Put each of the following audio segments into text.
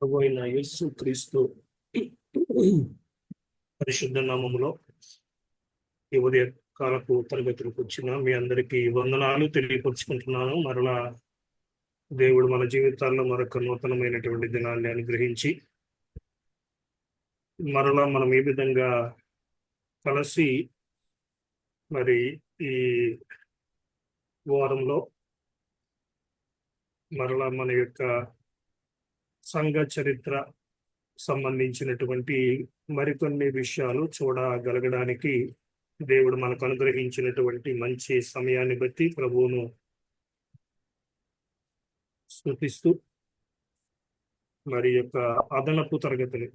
ప్రభు అయిన యేసు క్రీస్తు పరిశుద్ధ నామములో ఈ ఉదయ కాలపు తరగతులకు వచ్చిన మీ అందరికీ వందనాలు తెలియపరుచుకుంటున్నాను. మరలా దేవుడు మన జీవితాల్లో మరొక నూతనమైనటువంటి దినాన్ని అనుగ్రహించి మరలా మనం ఈ విధంగా కలిసి మరి ఈ వారంలో మరలా మన యొక్క సంఘ చరిత్ర సంబంధించినటువంటి మరికొన్ని విషయాలు చూడగలగడానికి దేవుడు మనకు అనుగ్రహించినటువంటి మంచి సమయాన్ని బట్టి ప్రభువును స్తుతిస్తూ మరి యొక్క అదనపు తరగతులు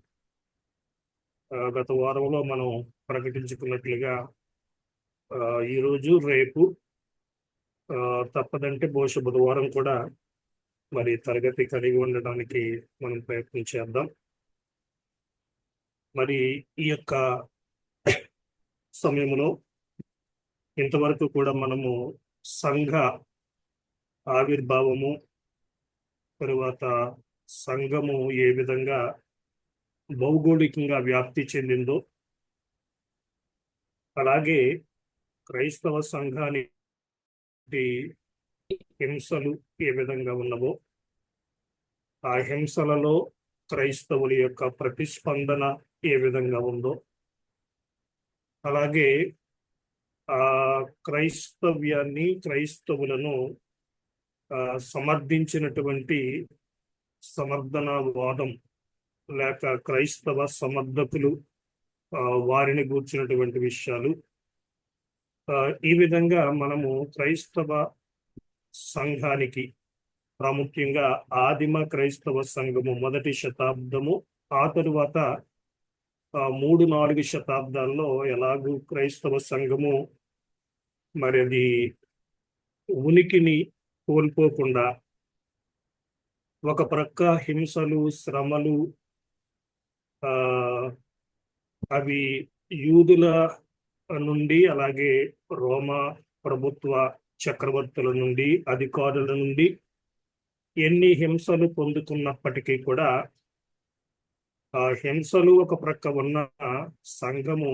గత వారంలో మనం ప్రకటించుకున్నట్లుగా ఈరోజు రేపు తప్పదంటే బహుశా బుధవారం కూడా మరి తరగతి కలిగి ఉండడానికి మనం ప్రయత్నం చేద్దాం. మరి ఈ యొక్క సమయంలో ఇంతవరకు కూడా మనము సంఘ ఆవిర్భావము, తరువాత సంఘము ఏ విధంగా భౌగోళికంగా వ్యాప్తి చెందిందో, అలాగే క్రైస్తవ సంఘానికి హింసలు ఏ విధంగా ఉన్నవో, ఆ హింసలలో క్రైస్తవుల యొక్క ప్రతిస్పందన ఏ విధంగా ఉందో, అలాగే ఆ క్రైస్తవ్యాన్ని, క్రైస్తవులను సమర్థించినటువంటి సమర్థనవాదం లేక క్రైస్తవ సమర్థకులు వారిని గూర్చినటువంటి విషయాలు, ఈ విధంగా మనము క్రైస్తవ సంఘానికి ప్రాముఖ్యంగా ఆదిమ క్రైస్తవ సంఘము మొదటి శతాబ్దము, ఆ తరువాత 3-4 శతాబ్దాల్లో ఎలాగూ క్రైస్తవ సంఘము మరి అది ఉనికిని కోల్పోకుండా ఒక ప్రక్క హింసలు, శ్రమలు అవి యూదుల నుండి, అలాగే రోమా ప్రభుత్వ చక్రవర్తుల నుండి, అధికారుల నుండి ఎన్ని హింసలు పొందుతున్నప్పటికీ కూడా ఆ హింసలు ఒక ప్రక్క ఉన్న సంఘము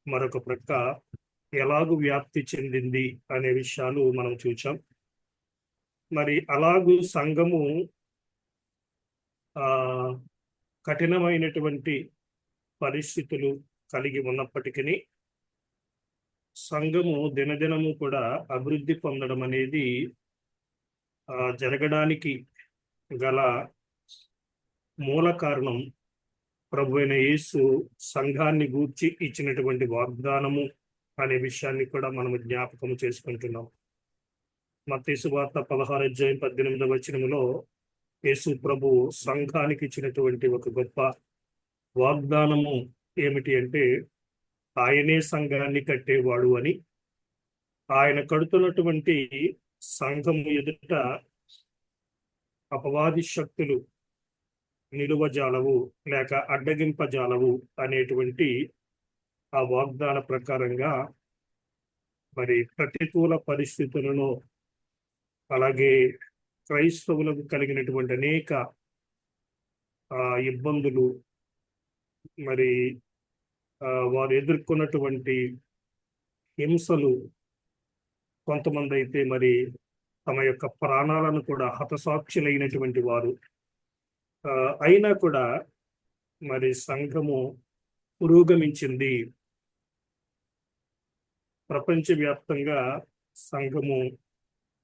మరొక ప్రక్క ఎలాగూ వ్యాప్తి చెందింది అనే విషయాలు మనం చూచాం. మరి అలాగూ సంఘము కఠినమైనటువంటి పరిస్థితులు కలిగి ఉన్నప్పటికీ సంఘము దినదినము కూడా అభివృద్ధి పొందడం అనేది జరగడానికి గల మూల కారణం ప్రభు అయిన యేసు సంఘాన్ని గూర్చి ఇచ్చినటువంటి వాగ్దానము అనే విషయాన్ని కూడా మనం జ్ఞాపకం చేసుకుంటున్నాం. మత్తయి సువార్త 16:18 యేసు ప్రభు సంఘానికి ఇచ్చినటువంటి ఒక గొప్ప వాగ్దానము ఏమిటి అంటే, ఆయనే సంఘాన్ని కట్టేవాడు అని, ఆయన కడుతున్నటువంటి సంఘము ఎదుట అపవాది శక్తులు నిలువజాలవు లేక అడ్డగింపజాలవు అనేటువంటి ఆ వాగ్దాన ప్రకారంగా మరి ప్రతికూల పరిస్థితులను, అలాగే క్రైస్తవులకు కలిగినటువంటి అనేక ఇబ్బందులు, మరి వారు ఎదుర్కొన్నటువంటి హింసలు, కొంతమంది అయితే మరి తమ యొక్క ప్రాణాలను కూడా హతసాక్షులైనటువంటి వారు, అయినా కూడా మరి సంఘము పురోగమించింది. ప్రపంచవ్యాప్తంగా సంఘము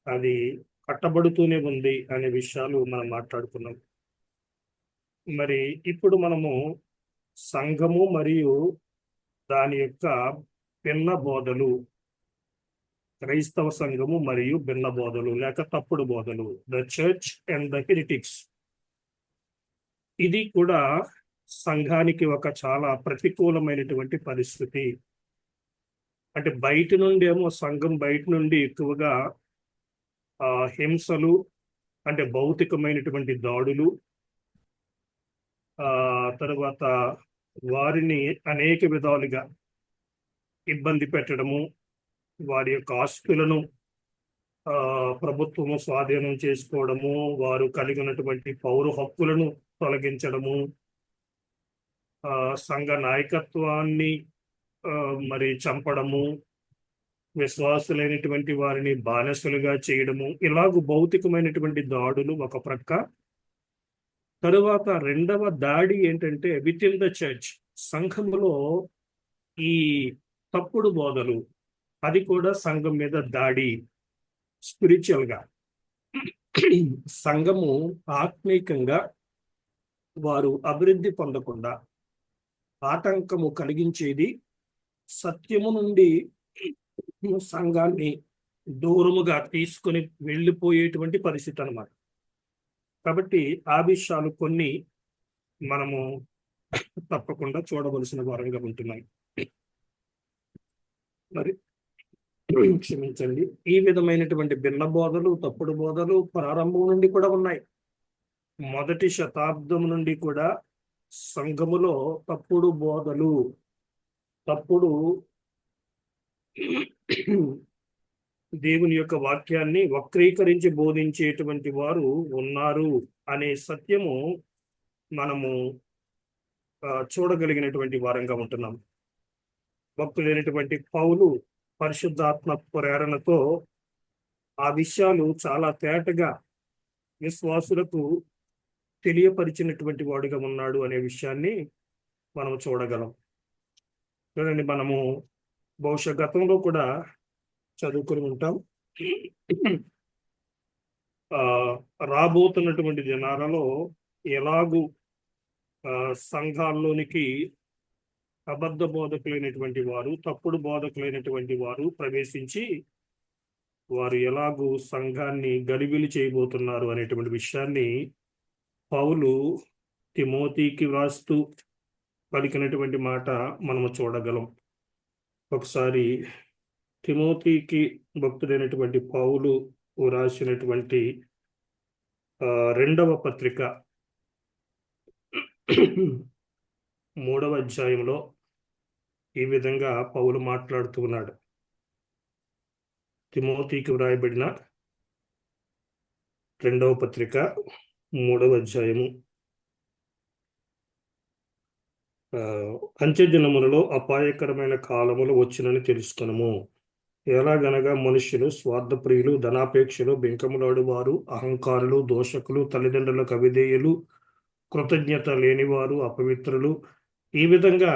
అది కట్టబడుతూనే ఉంది అనే విషయాలు మనం మాట్లాడుకున్నాం. మరి ఇప్పుడు మనము సంఘము మరియు దాని యొక్క భిన్న బోధలు, క్రైస్తవ సంఘము మరియు భిన్న బోధలు లేక తప్పుడు బోధలు, ద చర్చ్ అండ్ ద హెరిటిక్స్, ఇది కూడా సంఘానికి ఒక చాలా ప్రతికూలమైనటువంటి పరిస్థితి. అంటే బయట నుండి ఏమో సంఘం బయట నుండి ఎక్కువగా హింసలు, అంటే భౌతికమైనటువంటి దాడులు, తర్వాత వారిని అనేక విధాలుగా ఇబ్బంది పెట్టడము, వారి యొక్క ఆస్తులను ప్రభుత్వము స్వాధీనం చేసుకోవడము, వారు కలిగినటువంటి పౌర హక్కులను తొలగించడము, సంఘ నాయకత్వాన్ని మరి చంపడము, విశ్వాసులైనటువంటి వారిని బానిసలుగా చేయడము, ఇలాగూ భౌతికమైనటువంటి దాడులు ఒక ప్రక్క. తరువాత రెండవ దాడి ఏంటంటే విత్ ఇన్ ద చర్చ్, సంఘములో ఈ తప్పుడు బోధలు, అది కూడా సంఘం మీద దాడి. స్పిరిచువల్ గా సంఘము ఆత్మీకంగా వారు అభివృద్ధి పొందకుండా ఆటంకము కలిగించేది, సత్యము నుండి సంఘాన్ని దూరముగా తీసుకొని వెళ్ళిపోయేటువంటి పరిస్థితి అన్నమాట. కాబట్టి ఆ విషయాలు కొన్ని మనము తప్పకుండా చూడవలసిన వారంగా ఉంటున్నాయి. మరి క్షమించండి, ఈ విధమైనటువంటి భిన్న బోధలు, తప్పుడు బోధలు ప్రారంభం నుండి కూడా ఉన్నాయి. మొదటి శతాబ్దం నుండి కూడా సంఘములో తప్పుడు బోధలు, తప్పుడు దేవుని యొక్క వాక్యాన్ని వక్రీకరించి బోధించేటువంటి వారు ఉన్నారు అనే సత్యము మనము చూడగలిగినటువంటి వారంగా ఉంటున్నాం. భక్తులైనటువంటి పౌలు పరిశుద్ధాత్మ ప్రేరణతో ఆ విషయాలు చాలా తేటగా విశ్వాసులకు తెలియపరిచినటువంటి వాడుగా ఉన్నాడు అనే విషయాన్ని మనం చూడగలం. చూడండి, మనము బహుశా గతంలో కూడా చదువుకుని ఉంటాం. రాబోతున్నటువంటి దినాలలో ఎలాగూ సంఘాల్లోనికి అబద్ధ బోధకులైనటువంటి వారు, తప్పుడు బోధకులైనటువంటి వారు ప్రవేశించి వారు ఎలాగూ సంఘాన్ని గలిబిలి చేయబోతున్నారు అనేటువంటి విషయాన్ని పౌలు తిమోతికి వ్రాస్తూ పలికినటువంటి మాట మనము చూడగలం. ఒకసారి తిమోతికి భక్తుడైనటువంటి పౌలు రాసినటువంటి 2వ పత్రిక 3వ అధ్యాయంలో ఈ విధంగా పౌలు మాట్లాడుతూ ఉన్నాడు. తిమోతికి వ్రాయబడిన 2వ పత్రిక 3వ అధ్యాయము. అంత్యదినములలో అపాయకరమైన కాలములు వచ్చునని తెలుసుకొనుము. ఎలాగనగా మనుష్యులు స్వార్థప్రియులు, ధనాపేక్షలు, బెంకములాడు వారు, అహంకారులు, దోషకులు, తల్లిదండ్రులకు అవిధేయులు, కృతజ్ఞత లేనివారు, అపవిత్రులు. ఈ విధంగా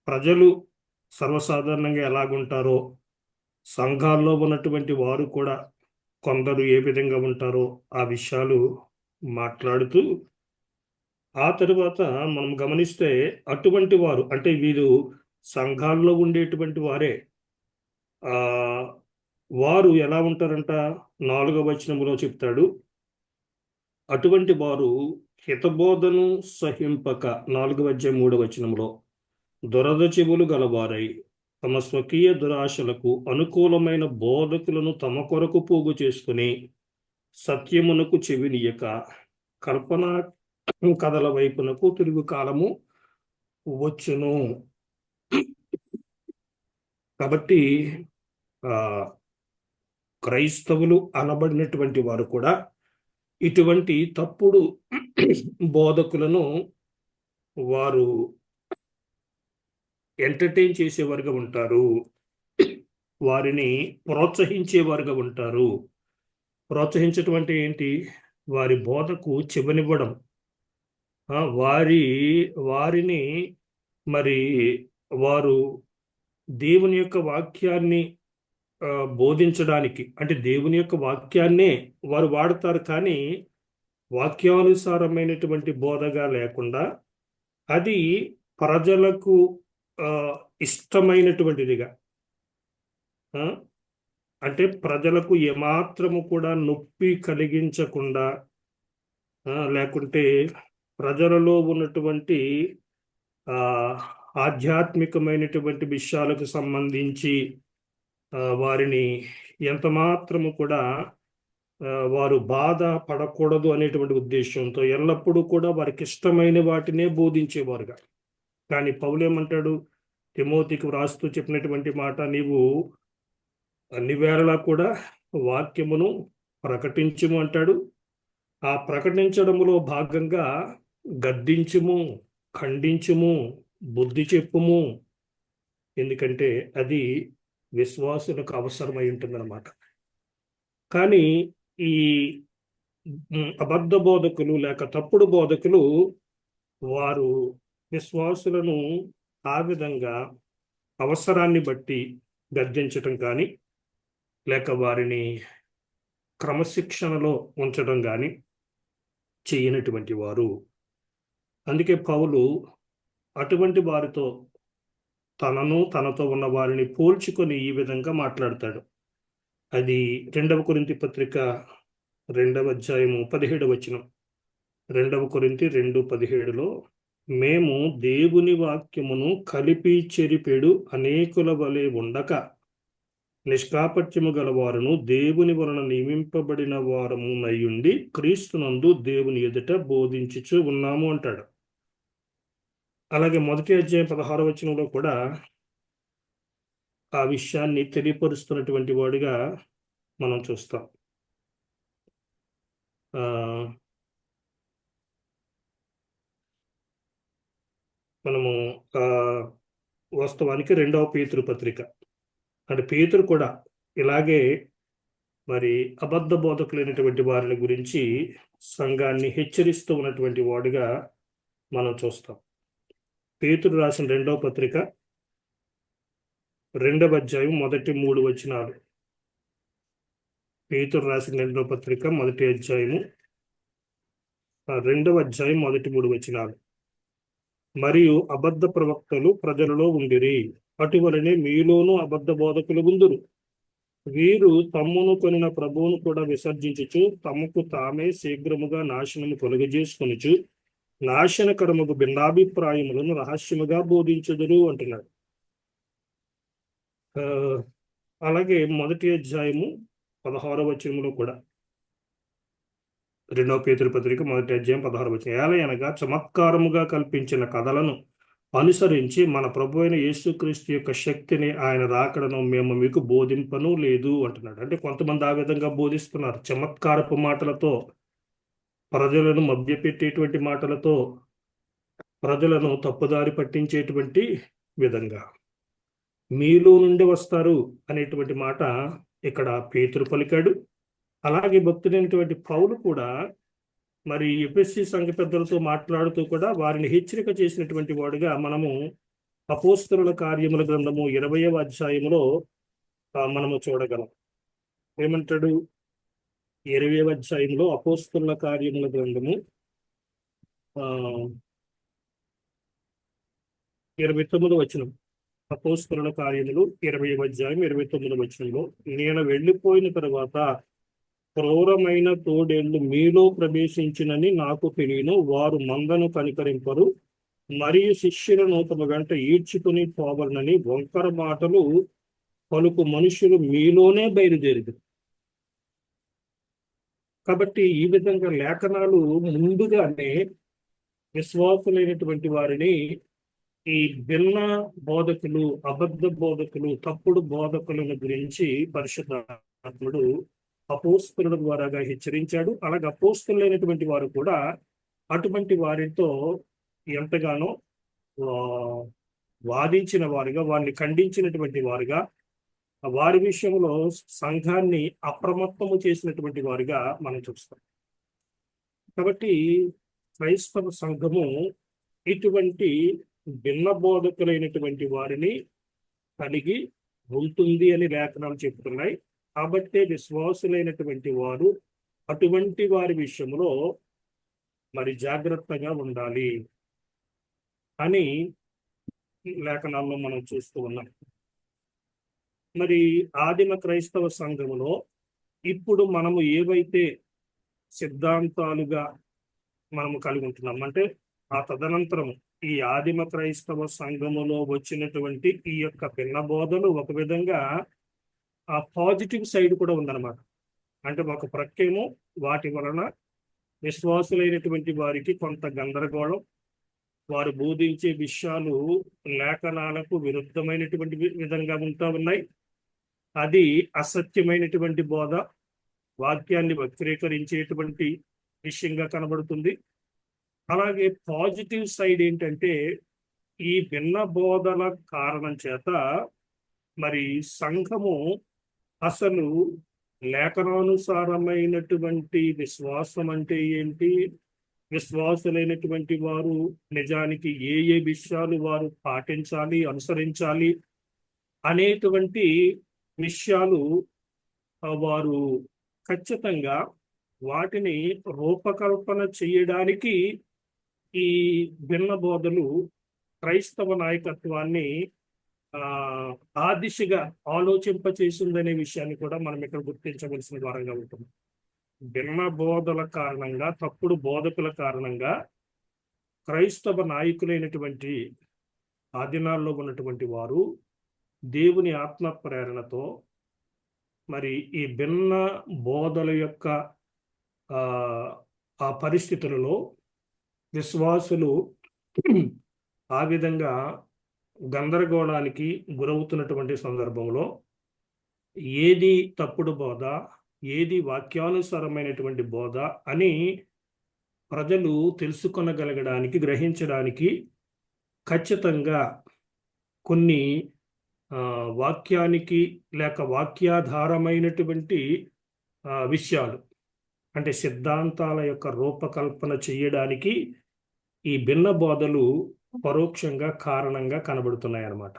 ప్రజలు సర్వసాధారణంగా ఎలాగుంటారో సంఘాల్లో ఉన్నటువంటి వారు కూడా కొందరు ఏ విధంగా ఉంటారో ఆ విషయాలు మాట్లాడుతూ, ఆ తరువాత మనం గమనిస్తే అటువంటి వారు అంటే వీరు సంఘాల్లో ఉండేటువంటి వారే, వారు ఎలా ఉంటారంట 4వ వచనములో చెప్తాడు. అటువంటి వారు హితబోధను సహింపక, 4వ అధ్యాయం 3వ వచనంలో, దురద చెవులు గలవారై తమ స్వకీయ దురాశలకు అనుకూలమైన బోధకులను తమ కొరకు పోగు చేసుకుని సత్యమునకు చెవినియక కల్పన కథల వైపునకు తిరుగు కాలము వచ్చును. కాబట్టి క్రైస్తవులు అనబడినటువంటి వారు కూడా ఇటువంటి తప్పుడు బోధకులను వారు ఎంటర్టైన్ చేసేవారుగా ఉంటారు, వారిని ప్రోత్సహించేవారుగా ఉంటారు. ప్రోత్సహించటం అంటే ఏంటి? వారి బోధకు చెవినివ్వడం, వారిని మరి వారు దేవుని యొక్క వాక్యాన్ని బోధించడానికి, అంటే దేవుని యొక్క వాక్యాన్నే వారు వాడతారు, కానీ వాక్యానుసారమైనటువంటి బోధగా లేకుండా అది ప్రజలకు ఇష్టమైనటువంటిదిగా, అంటే ప్రజలకు ఏమాత్రము కూడా నొప్పి కలిగించకుండా, లేకుంటే ప్రజలలో ఉన్నటువంటి ఆధ్యాత్మికమైనటువంటి విషయాలకు సంబంధించి వారిని ఎంత మాత్రము కూడా వారు బాధ పడకూడదు అనేటువంటి ఉద్దేశంతో ఎల్లప్పుడూ కూడా వారికి ఇష్టమైన వాటినే బోధించేవారుగా. కానీ పౌలు ఏమంటాడు? తిమోతికి వ్రాస్తూ చెప్పినటువంటి మాట, నీవు అన్ని వేళలా కూడా వాక్యమును ప్రకటించుము అంటాడు. ఆ ప్రకటించడములో భాగంగా గద్దించుము, ఖండించుము, బుద్ధి చెప్పుము. ఎందుకంటే అది విశ్వాసులకు అవసరమై ఉంటుందన్నమాట. కానీ ఈ అబద్ధ బోధకులు లేక తప్పుడు బోధకులు వారు విశ్వాసులను ఆ విధంగా అవసరాన్ని బట్టి గర్జించటం కానీ లేక వారిని క్రమశిక్షణలో ఉంచడం కానీ చేయనటువంటి వారు. అందుకే పౌలు అటువంటి వారితో తనతో ఉన్న వారిని పోల్చుకొని ఈ విధంగా మాట్లాడతాడు. అది 2 కొరింథీ పత్రిక 2వ అధ్యాయము 17వ వచనం. 2 కొరింథీ 2:17లో మేము దేవుని వాక్యమును కలిపి చెరిపెడు అనేకుల వలె ఉండక నిష్కాపట్యము గలవారును దేవుని వలన నియమింపబడిన వారము నయ్యుండి క్రీస్తునందు దేవుని ఎదుట బోధించుచు ఉన్నాము అంటాడు. అలాగే 1వ అధ్యాయం 16వ వచనంలో కూడా ఆ విషయాన్ని తెలియపరుస్తున్నటువంటి వాడిగా మనం చూస్తాం. మనము వాస్తవానికి 2వ పేతురు పత్రిక అంటే పేతురు కూడా ఇలాగే మరి అబద్ధ బోధకులైనటువంటి వారిని గురించి సంఘాన్ని హెచ్చరిస్తూ ఉన్నటువంటి వాడుగా మనం చూస్తాం. పేతురు రాసిన 2వ పత్రిక 2వ అధ్యాయం మొదటి 3 వచనాలు. పేతురు రాసిన 2వ పత్రిక 1వ అధ్యాయము 2వ అధ్యాయం మొదటి 3 వచనాలు. మరియు అబద్ధ ప్రవక్తలు ప్రజలలో ఉండిరి, అటువలనే మీలోనూ అబద్ధ బోధకులు ఉందురు. వీరు తమ్మును కొనిన ప్రభువును కూడా విసర్జించుచు తమకు తామే శీఘ్రముగా నాశనము కలుగజేసుకొనుచు నాశనకరముకు భిన్నాభిప్రాయములను రహస్యముగా బోధించుదురు అంటున్నాడు. అలాగే 1వ అధ్యాయము 16వ వచనంలో కూడా 2వ పేతురు పత్రిక 1వ అధ్యాయం 16వ వచనం. ఏలయనగా చమత్కారముగా కల్పించిన కథలను అనుసరించి మన ప్రభు అయిన యేసుక్రీస్తు యొక్క శక్తిని ఆయన రాకడను మేము మీకు బోధింపను లేదు అంటున్నాడు. అంటే కొంతమంది ఆ విధంగా బోధిస్తున్నారు. చమత్కారపు మాటలతో, ప్రజలను మభ్యపెట్టేటువంటి మాటలతో ప్రజలను తప్పుదారి పట్టించేటువంటి విధంగా మీలో నుండి వస్తారు అనేటువంటి మాట ఇక్కడ పేతురు పలికాడు. అలాగే భక్తుడైనటువంటి పౌలు కూడా మరి ఎఫెసీ సంఘ పెద్దలతో మాట్లాడుతూ కూడా వారిని హెచ్చరిక చేసినటువంటి వాడుగా మనము అపోస్తలుల కార్యముల గ్రంథము 20వ అధ్యాయంలో మనము చూడగలం. ఏమంటాడు? 20వ అధ్యాయంలో అపోస్తలుల కార్యముల గ్రంథము 29వ వచనం. అపోస్తలుల కార్యములు 20వ అధ్యాయం 29వ వచనంలో, నేను వెళ్ళిపోయిన తర్వాత క్రూరమైన తోడేళ్లు మీలో ప్రవేశించినని నాకు తెలియను. వారు మందను కనికరింపరు, మరియు శిష్యులను తమ వెంట ఈడ్చుకుని పోవలనని వంకర మాటలు పలుకు మనుషులు మీలోనే బయలుదేరిదు. కాబట్టి ఈ విధంగా లేఖనాలు ముందుగానే విశ్వాసులైనటువంటి వారిని ఈ భిన్న బోధకులు, అబద్ధ బోధకులు, తప్పుడు బోధకులను గురించి పరిశుద్ధాత్ముడు అపోస్తలుల ద్వారాగా హెచ్చరించాడు. అలాగే అపోస్తలులైనటువంటి వారు కూడా అటువంటి వారితో ఎంతగానో వాదించిన వారుగా, వారిని ఖండించినటువంటి వారుగా, వారి విషయంలో సంఘాన్ని అప్రమత్తము చేసినటువంటి వారుగా మనం చూస్తాం. కాబట్టి క్రైస్తవ సంఘము ఇటువంటి భిన్న బోధకులైనటువంటి వారిని కలిగి ఉంటుంది అని లేఖనాలు చెప్తున్నాయి. కాబట్టే విశ్వాసులైనటువంటి వారు అటువంటి వారి విషయంలో మరి జాగ్రత్తగా ఉండాలి అని లేఖనాల్లో మనం చూస్తూ ఉన్నాం. మరి ఆదిమ క్రైస్తవ సంఘములో ఇప్పుడు మనము ఏవైతే సిద్ధాంతాలుగా మనము కలిగి ఉంటున్నాం అంటే ఆ తదనంతరం ఈ ఆదిమ క్రైస్తవ సంఘములో వచ్చినటువంటి ఈ యొక్క భిన్న బోధలు ఒక విధంగా ఆ పాజిటివ్ సైడ్ కూడా ఉందన్నమాట. అంటే ఒక ప్రక్కేమో వాటి వలన విశ్వాసులైనటువంటి వారికి కొంత గందరగోళం, వారు బోధించే విషయాలు లేఖనాలకు విరుద్ధమైనటువంటి విధంగా ఉంటా ఉన్నాయి. అది అసత్యమైనటువంటి బోధ, వాక్యాన్ని వక్రీకరించేటువంటి విషయంగా కనబడుతుంది. అలాగే పాజిటివ్ సైడ్ ఏంటంటే ఈ భిన్న బోధల కారణం చేత మరి సంఘము అసలు లేఖనానుసారమైనటువంటి విశ్వాసం అంటే ఏంటి, విశ్వాసులైనటువంటి వారు నిజానికి ఏ ఏ విషయాలు వారు పాటించాలి, అనుసరించాలి అనేటువంటి విషయాలు వారు ఖచ్చితంగా వాటిని రూపకల్పన చేయడానికి ఈ భిన్న బోధలు క్రైస్తవ నాయకత్వాన్ని ఆ దిశగా ఆలోచింపచేసిందనే విషయాన్ని కూడా మనం ఇక్కడ గుర్తించవలసిన వారంగా ఉంటుంది. భిన్న బోధల కారణంగా, తప్పుడు బోధకుల కారణంగా క్రైస్తవ నాయకులైనటువంటి ఆ దినాల్లో ఉన్నటువంటి వారు దేవుని ఆత్మ ప్రేరణతో మరి ఈ భిన్న బోధల యొక్క ఆ పరిస్థితులలో విశ్వాసులు ఆ విధంగా గందరగోళానికి గురవుతున్నటువంటి సందర్భంలో ఏది తప్పుడు బోధ, ఏది వాక్యానుసారమైనటువంటి బోధ అని ప్రజలు తెలుసుకొనగలగడానికి, గ్రహించడానికి ఖచ్చితంగా కొన్ని వాక్యానికి లేక వాక్యాధారమైనటువంటి విషయాలు అంటే సిద్ధాంతాల యొక్క రూపకల్పన చేయడానికి ఈ భిన్న బోధలు పరోక్షంగా కారణంగా కనబడుతున్నాయి అన్నమాట.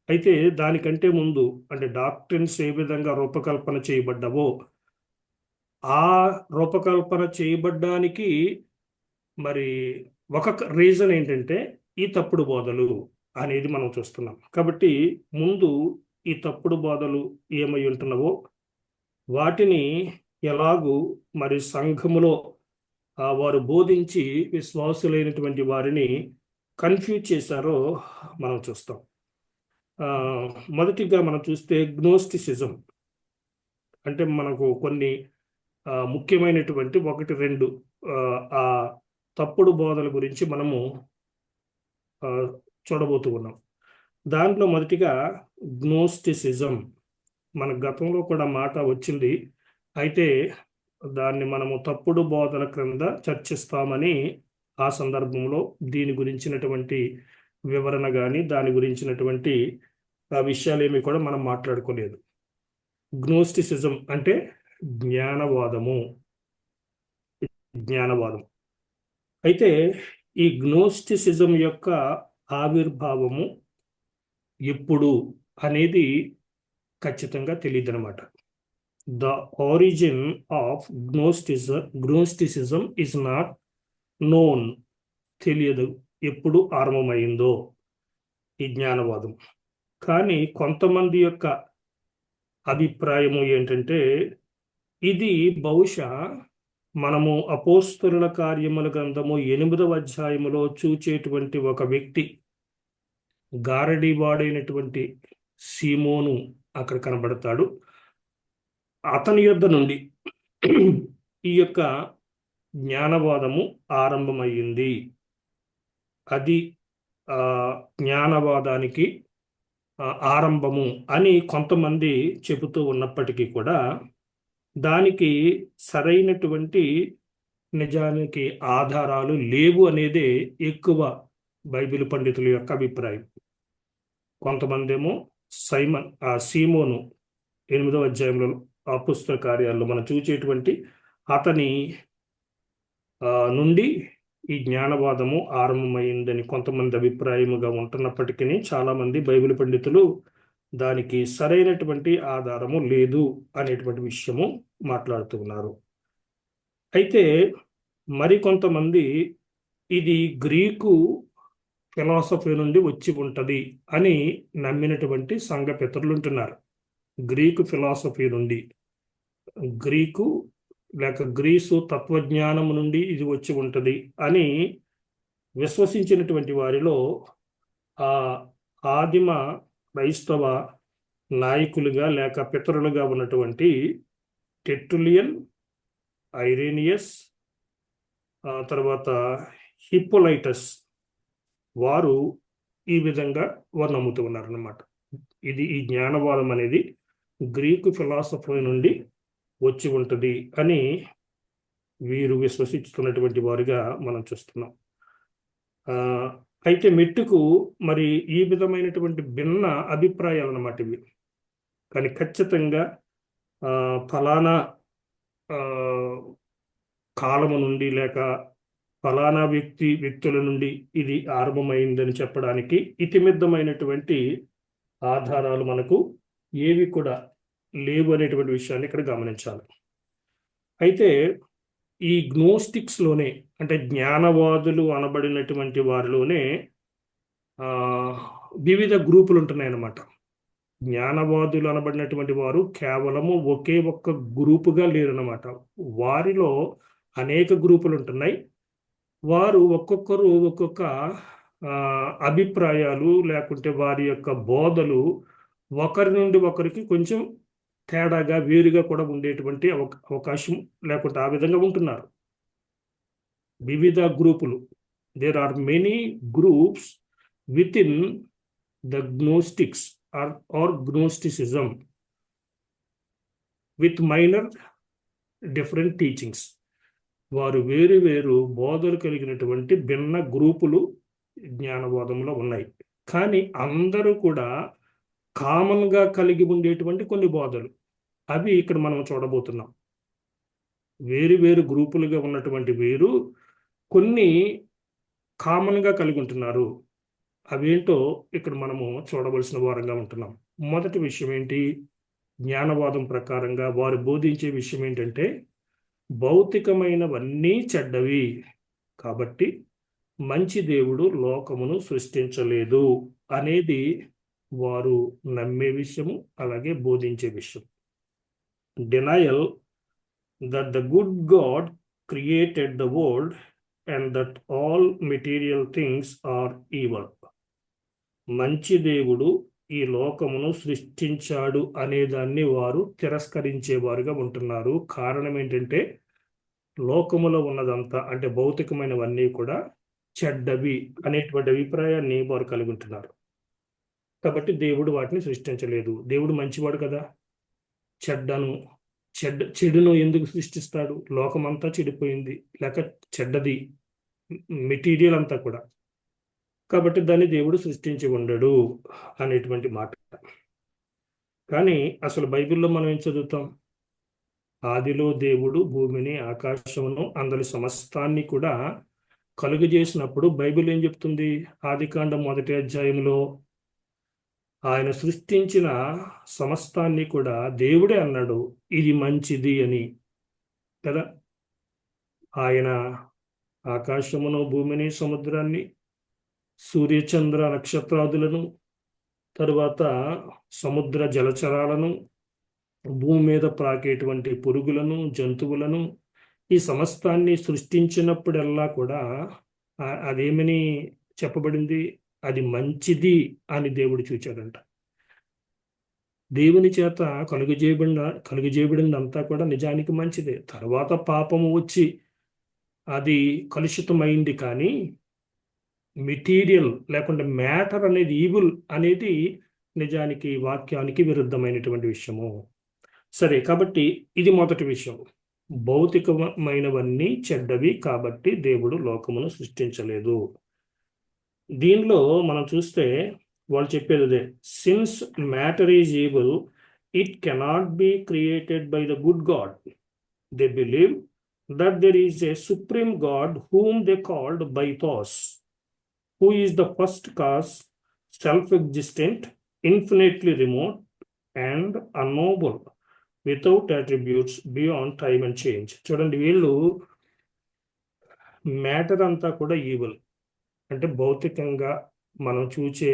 అయితే దానికంటే ముందు అంటే డాక్ట్రిన్స్ ఏ విధంగా రూపకల్పన చేయబడ్డవో ఆ రూపకల్పన చేయబడ్డానికి మరి ఒక రీజన్ ఏంటంటే ఈ తప్పుడు బోధలు అనేది మనం చూస్తున్నాం. కాబట్టి ముందు ఈ తప్పుడు బోధలు ఏమై ఉంటున్నావో వాటిని ఎలాగూ మరి సంఘములో వారు బోధించి విశ్వాసులైనటువంటి వారిని కన్ఫ్యూజ్ చేశారో మనం చూస్తాం. మొదటిగా మనం చూస్తే గ్నోస్టిసిజం అంటే మనకు కొన్ని ముఖ్యమైనటువంటి 1-2 ఆ తప్పుడు బోధల గురించి మనము చూడబోతూ ఉన్నాం. దాంట్లో మొదటిగా గ్నోస్టిసిజం. మన గతంలో కూడా మాట వచ్చింది, అయితే దాన్ని మనము తప్పుడు బోధల క్రింద చర్చిస్తామని ఆ సందర్భంలో దీని గురించినటువంటి వివరణ కానీ దాని గురించినటువంటి విషయాలేమి కూడా మనం మాట్లాడుకోలేదు. గ్నోస్టిసిజం అంటే జ్ఞానవాదం. అయితే ఈ గ్నోస్టిసిజం యొక్క ఆవిర్భావము ఎప్పుడు అనేది ఖచ్చితంగా తెలియదు అనమాట. The origin of Gnosticism is not known. తెలియదు ఎప్పుడు ఆరంభమైందో ఈ జ్ఞానవాదం. కానీ కొంతమంది యొక్క అభిప్రాయము ఏంటంటే ఇది బహుశా మనము అపోస్తలుల కార్యముల గ్రంథము 8వ అధ్యాయములో చూచేటువంటి ఒక వ్యక్తి, గారడీవాడైనటువంటి సీమోను అక్కడ కనబడతాడు. అతని యొద్ద నుండి ఈ యొక్క జ్ఞానవాదము ఆరంభమయ్యింది. అది జ్ఞానవాదానికి ఆరంభము అని కొంతమంది చెబుతూ ఉన్నప్పటికీ కూడా దానికి సరైనటువంటి నిజానికి ఆధారాలు లేవు అనేదే ఎక్కువ బైబిల్ పండితుల యొక్క అభిప్రాయం. కొంతమంది ఏమో సీమోను 8వ అధ్యాయంలో అపోస్తల కార్యాల్లో మనం చూచేటువంటి అతని నుండి ఈ జ్ఞానవాదము ఆరంభమైందని కొంతమంది అభిప్రాయముగా ఉంటున్నప్పటికీ చాలామంది బైబిల్ పండితులు దానికి సరైనటువంటి ఆధారము లేదు అనేటువంటి విషయము మాట్లాడుతూ ఉన్నారు. అయితే మరికొంతమంది ఇది గ్రీకు ఫిలాసఫీ నుండి వచ్చి ఉంటుంది అని నమ్మినటువంటి సంఘ పితరులు ఉంటున్నారు. గ్రీకు ఫిలాసఫీ నుండి, గ్రీసు తత్వజ్ఞానము నుండి ఇది వచ్చి ఉంటుంది అని విశ్వసించినటువంటి వారిలో ఆ ఆదిమ క్రైస్తవ నాయకులుగా లేక పితరులుగా ఉన్నటువంటి టెర్టులియన్, ఐరేనియస్, తర్వాత హిప్పోలైటస్ వారు ఈ విధంగా వారు నమ్ముతూ ఉన్నారన్నమాట. ఈ జ్ఞానవాదం అనేది గ్రీకు ఫిలాసఫీ నుండి వచ్చి ఉంటుంది అని వీరు విశ్వసిస్తున్నటువంటి వారుగా మనం చూస్తున్నాం. అయితే మెట్టుకు మరి ఈ విధమైనటువంటి భిన్న అభిప్రాయాలు అన్నమాట ఇవి. కానీ ఖచ్చితంగా ఫలానా కాలము నుండి లేక ఫలానా వ్యక్తుల నుండి ఇది ఆరంభమైందని చెప్పడానికి ఇతిమిద్దమైనటువంటి ఆధారాలు మనకు ఏవి కూడా లేవు అనేటువంటి విషయాన్ని ఇక్కడ గమనించాలి. అయితే ఈ గ్నోస్టిక్స్లోనే అంటే జ్ఞానవాదులు అనబడినటువంటి వారిలోనే వివిధ గ్రూపులు ఉంటున్నాయన్నమాట. జ్ఞానవాదులు అనబడినటువంటి వారు కేవలము ఒకే ఒక్క గ్రూపుగా లేరన్నమాట. వారిలో అనేక గ్రూపులు ఉంటున్నాయి. వారు ఒక్కొక్కరు ఒక్కొక్క అభిప్రాయాలు లేకుంటే వారి యొక్క బోధలు ఒకరి నుండి ఒకరికి కొంచెం తేడాగా వేరుగా కూడా ఉండేటువంటి అవకాశం లేకుంటే ఆ విధంగా ఉంటున్నారు. వివిధ గ్రూపులు, there are many groups within the gnostics or Gnosticism with minor different teachings. వారు వేరు వేరు బోధలు కలిగినటువంటి భిన్న గ్రూపులు జ్ఞానవాదంలో ఉన్నాయి. కానీ అందరూ కూడా కామన్గా కలిగి ఉండేటువంటి కొన్ని బోధలు అవి ఇక్కడ మనం చూడబోతున్నాం. వేరు వేరు గ్రూపులుగా ఉన్నటువంటి వీరు కొన్ని కామన్గా కలిగి ఉంటున్నారు. అవేంటో ఇక్కడ మనము చూడవలసిన వారంగా ఉంటున్నాం. మొదటి విషయం ఏంటి? జ్ఞానవాదం ప్రకారంగా వారు బోధించే విషయం ఏంటంటే భౌతికమైనవన్నీ చెడ్డవి కాబట్టి మంచి దేవుడు లోకమును సృష్టించలేదు అనేది వారు నమ్మే విషయము, అలాగే బోధించే విషయం. Denial that the good God created the world and that all material things are evil. మంచి దేవుడు ఈ లోకమును సృష్టించాడు అనేదాన్ని వారు తిరస్కరించేవారుగా ఉంటున్నారు. కారణం ఏంటంటే లోకములో ఉన్నదంతా అంటే భౌతికమైనవన్నీ కూడా చెడ్డవి అనేటువంటి అభిప్రాయాన్ని వారు కలిగి ఉంటున్నారు. కాబట్టి దేవుడు వాటిని సృష్టించలేదు. దేవుడు మంచివాడు కదా, చెడును ఎందుకు సృష్టిస్తాడు? లోకమంతా చెడిపోయింది లేక చెడ్డది మెటీరియల్ అంతా కూడా, కాబట్టి దాన్ని దేవుడు సృష్టించి ఉండడు అనేటువంటి మాట. కానీ అసలు బైబిల్లో మనం ఏం చదువుతాం? ఆదిలో దేవుడు భూమిని, ఆకాశమును, అందరి సమస్తాన్ని కూడా కలుగజేసినప్పుడు బైబిల్ ఏం చెప్తుంది? ఆదికాండం 1వ అధ్యాయంలో ఆయన సృష్టించిన సమస్తాన్ని కూడా దేవుడే అన్నాడు ఇది మంచిది అని కదా. ఆయన ఆకాశమును, భూమిని, సముద్రాన్ని, సూర్యచంద్ర నక్షత్రాదులను, తరువాత సముద్ర జలచరాలను, భూమి మీద ప్రాకేటువంటి పురుగులను, జంతువులను, ఈ సమస్తాన్ని సృష్టించినప్పుడల్లా కూడా అదేమని చెప్పబడింది? అది మంచిది అని దేవుడు చూచాడంట. దేవుని చేత కలుగజేయబడిందంతా కూడా నిజానికి మంచిదే. తర్వాత పాపము వచ్చి అది కలుషితమైంది. కానీ మెటీరియల్ లేకుంటే మ్యాటర్ అనేది ఈవిల్ అనేది నిజానికి వాక్యానికి విరుద్ధమైనటువంటి విషయము. సరే, కాబట్టి ఇది మొదటి విషయం. భౌతికమైనవన్నీ చెడ్డవి కాబట్టి దేవుడు లోకమును సృష్టించలేదు. దీనిలో మనం చూస్తే వాళ్ళు చెప్పేది అదే, since matter is evil it cannot be created by the good God. They believe that there is a supreme God whom they called Bythos, who is the first cause, self-existent, infinitely remote, and unknowable, without attributes, beyond time and change. చూడండి, వీళ్ళు matter అంతా కూడా evil అంటే భౌతికంగా మనం చూసే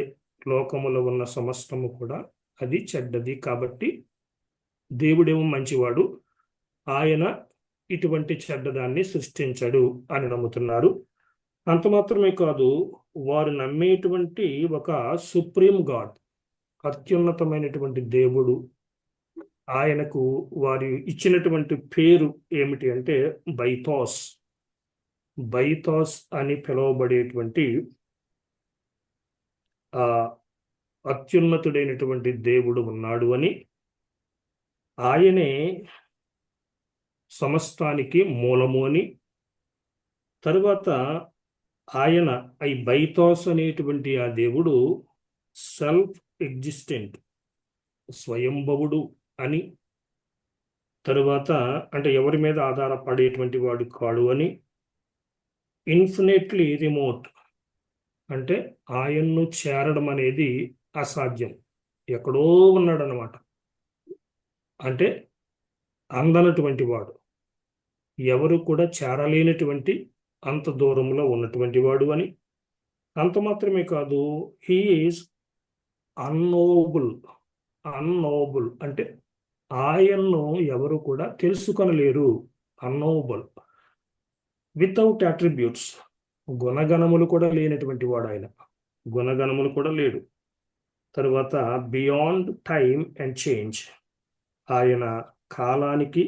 లోకములో ఉన్న సమస్తము కూడా అది చెడ్డది కాబట్టి దేవుడేమో మంచివాడు, ఆయన ఇటువంటి చెడ్డదాన్ని సృష్టించడు అని నమ్ముతున్నారు. అంత మాత్రమే కాదు, వారు నమ్మేటువంటి ఒక సుప్రీం గాడ్, అత్యున్నతమైనటువంటి దేవుడు, ఆయనకు వారు ఇచ్చినటువంటి పేరు ఏమిటి అంటే బైథాస్. బైథాస్ అని పిలువబడేటువంటి ఆ అత్యున్నతుడైనటువంటి దేవుడు ఉన్నాడు అని, ఆయనే సమస్తానికి మూలము అని, తరువాత ఆయన ఈ బైథోస్ అనేటువంటి ఆ దేవుడు సెల్ఫ్ ఎగ్జిస్టెంట్, స్వయంభవుడు అని, తరువాత అంటే ఎవరి మీద ఆధారపడేటువంటి వాడు కాడు అని, ఇన్ఫినిట్లీ రిమోట్ అంటే ఆయన్ను చేరడం అనేది అసాధ్యం, ఎక్కడో ఉన్నాడు అనమాట, అంటే అందనటువంటి వాడు, ఎవరు కూడా చేరలేనటువంటి అంత దూరంలో ఉన్నటువంటి వాడు అని. అంత మాత్రమే కాదు, హీ ఈజ్ అన్నోబుల్. అన్నోబుల్ అంటే ఆయన్ను ఎవరు కూడా తెలుసుకొనలేరు. అన్నోబుల్, వితౌట్ అట్రిబ్యూట్స్, గుణగణములు కూడా లేనటువంటి వాడు ఆయన, గుణగణములు కూడా లేడు. తరువాత బియాండ్ టైమ్ అండ్ చేంజ్, ఆయన కాలానికి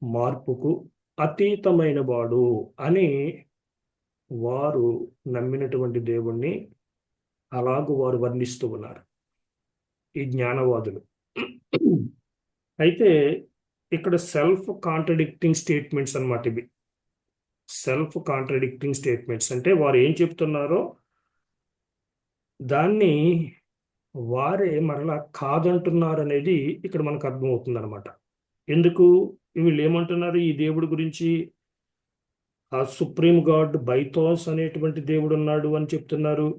మార్పుకు అతీతమైన వాడు అని వారు నమ్మినటువంటి దేవుణ్ణి అలాగూ వారు వర్ణిస్తూ ఉన్నారు, ఈ జ్ఞానవాదులు. అయితే ఇక్కడ సెల్ఫ్ కాంట్రడిక్టింగ్ స్టేట్మెంట్స్ అన్నమాట ఇవి. సెల్ఫ్ కాంట్రడిక్టింగ్ స్టేట్మెంట్స్ అంటే వారు ఏం చెప్తున్నారో దాన్ని వారే మరలా కాదంటున్నారు అనేది ఇక్కడ మనకు అర్థమవుతుంది అనమాట. ఎందుకు వీళ్ళు ఏమంటున్నారు ఈ దేవుడి గురించి? ఆ సుప్రీం గాడ్ బైథోస్ అనేటువంటి దేవుడు ఉన్నాడు అని చెప్తున్నారు,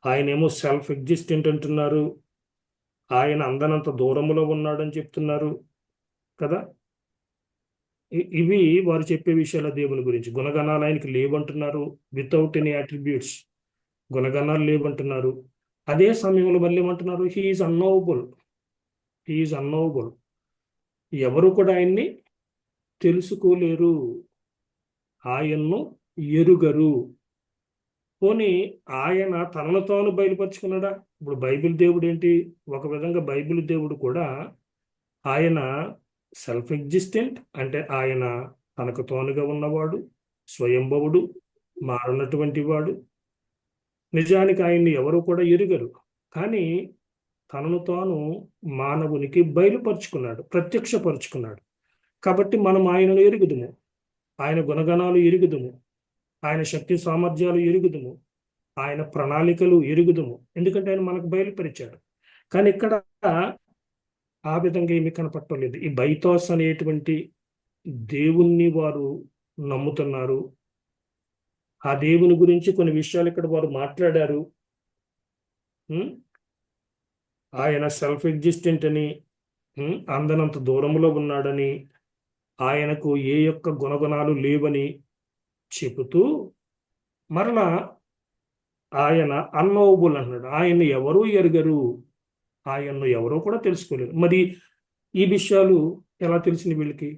ఆయనేమో సెల్ఫ్ ఎగ్జిస్టెంట్ అంటున్నారు, ఆయన అందనంత దూరంలో ఉన్నాడని చెప్తున్నారు కదా. ఇవి వారు చెప్పే విషయాల దేవుని గురించి. గుణగణాలు ఆయనకి లేవంటున్నారు, వితౌట్ ఎనీ అట్రిబ్యూట్స్, గుణగణాలు లేవంటున్నారు. అదే సమయంలో మళ్ళీ ఏమంటున్నారు? హీఈస్ అన్నోబుల్, హీఈస్ అన్నోబుల్, ఎవరు కూడా ఆయన్ని తెలుసుకోలేరు, ఆయన్ను ఎరుగరు. పోనీ ఆయన తనను తాను బయలుపరుచుకున్నాడా? ఇప్పుడు బైబిల్ దేవుడు ఏంటి? ఒక విధంగా బైబిల్ దేవుడు కూడా ఆయన సెల్ఫ్ ఎగ్జిస్టెంట్ అంటే ఆయన తనకు తానుగా ఉన్నవాడు, స్వయంభవుడు, మారనటువంటి వాడు. నిజానికి ఆయన్ని ఎవరు కూడా ఎరుగరు, కానీ తనను తాను మానవునికి బయలుపరుచుకున్నాడు, ప్రత్యక్షపరుచుకున్నాడు. కాబట్టి మనం ఆయనను ఎరుగుదుము, ఆయన గుణగణాలు ఎరుగుదుము, ఆయన శక్తి సామర్థ్యాలు ఎరుగుదుము, ఆయన ప్రణాళికలు ఎరుగుదుము, ఎందుకంటే ఆయన మనకు బయలుపరిచాడు. కానీ ఇక్కడ ఆ విధంగా ఏమీ కనపట్టలేదు. ఈ బైథోస్ అనేటువంటి దేవుణ్ణి వారు నమ్ముతున్నారు, ఆ దేవుని గురించి కొన్ని విషయాలు ఇక్కడ వారు మాట్లాడారు. ఆయన సెల్ఫ్ ఎగ్జిస్టెంట్ అని, అందనంత దూరంలో ఉన్నాడని, ఆయనకు ఏ యొక్క గుణగుణాలు లేవని చెబుతూ మరలా ఆయన అన్నోబుల్ అన్నాడు. ఆయన్ని ఎవరూ ఎరగరు, ఆయన్ను ఎవరో కూడా తెలుసుకోలేరు. మరి ఈ విషయాలు ఎలా తెలిసింది వీళ్ళకి?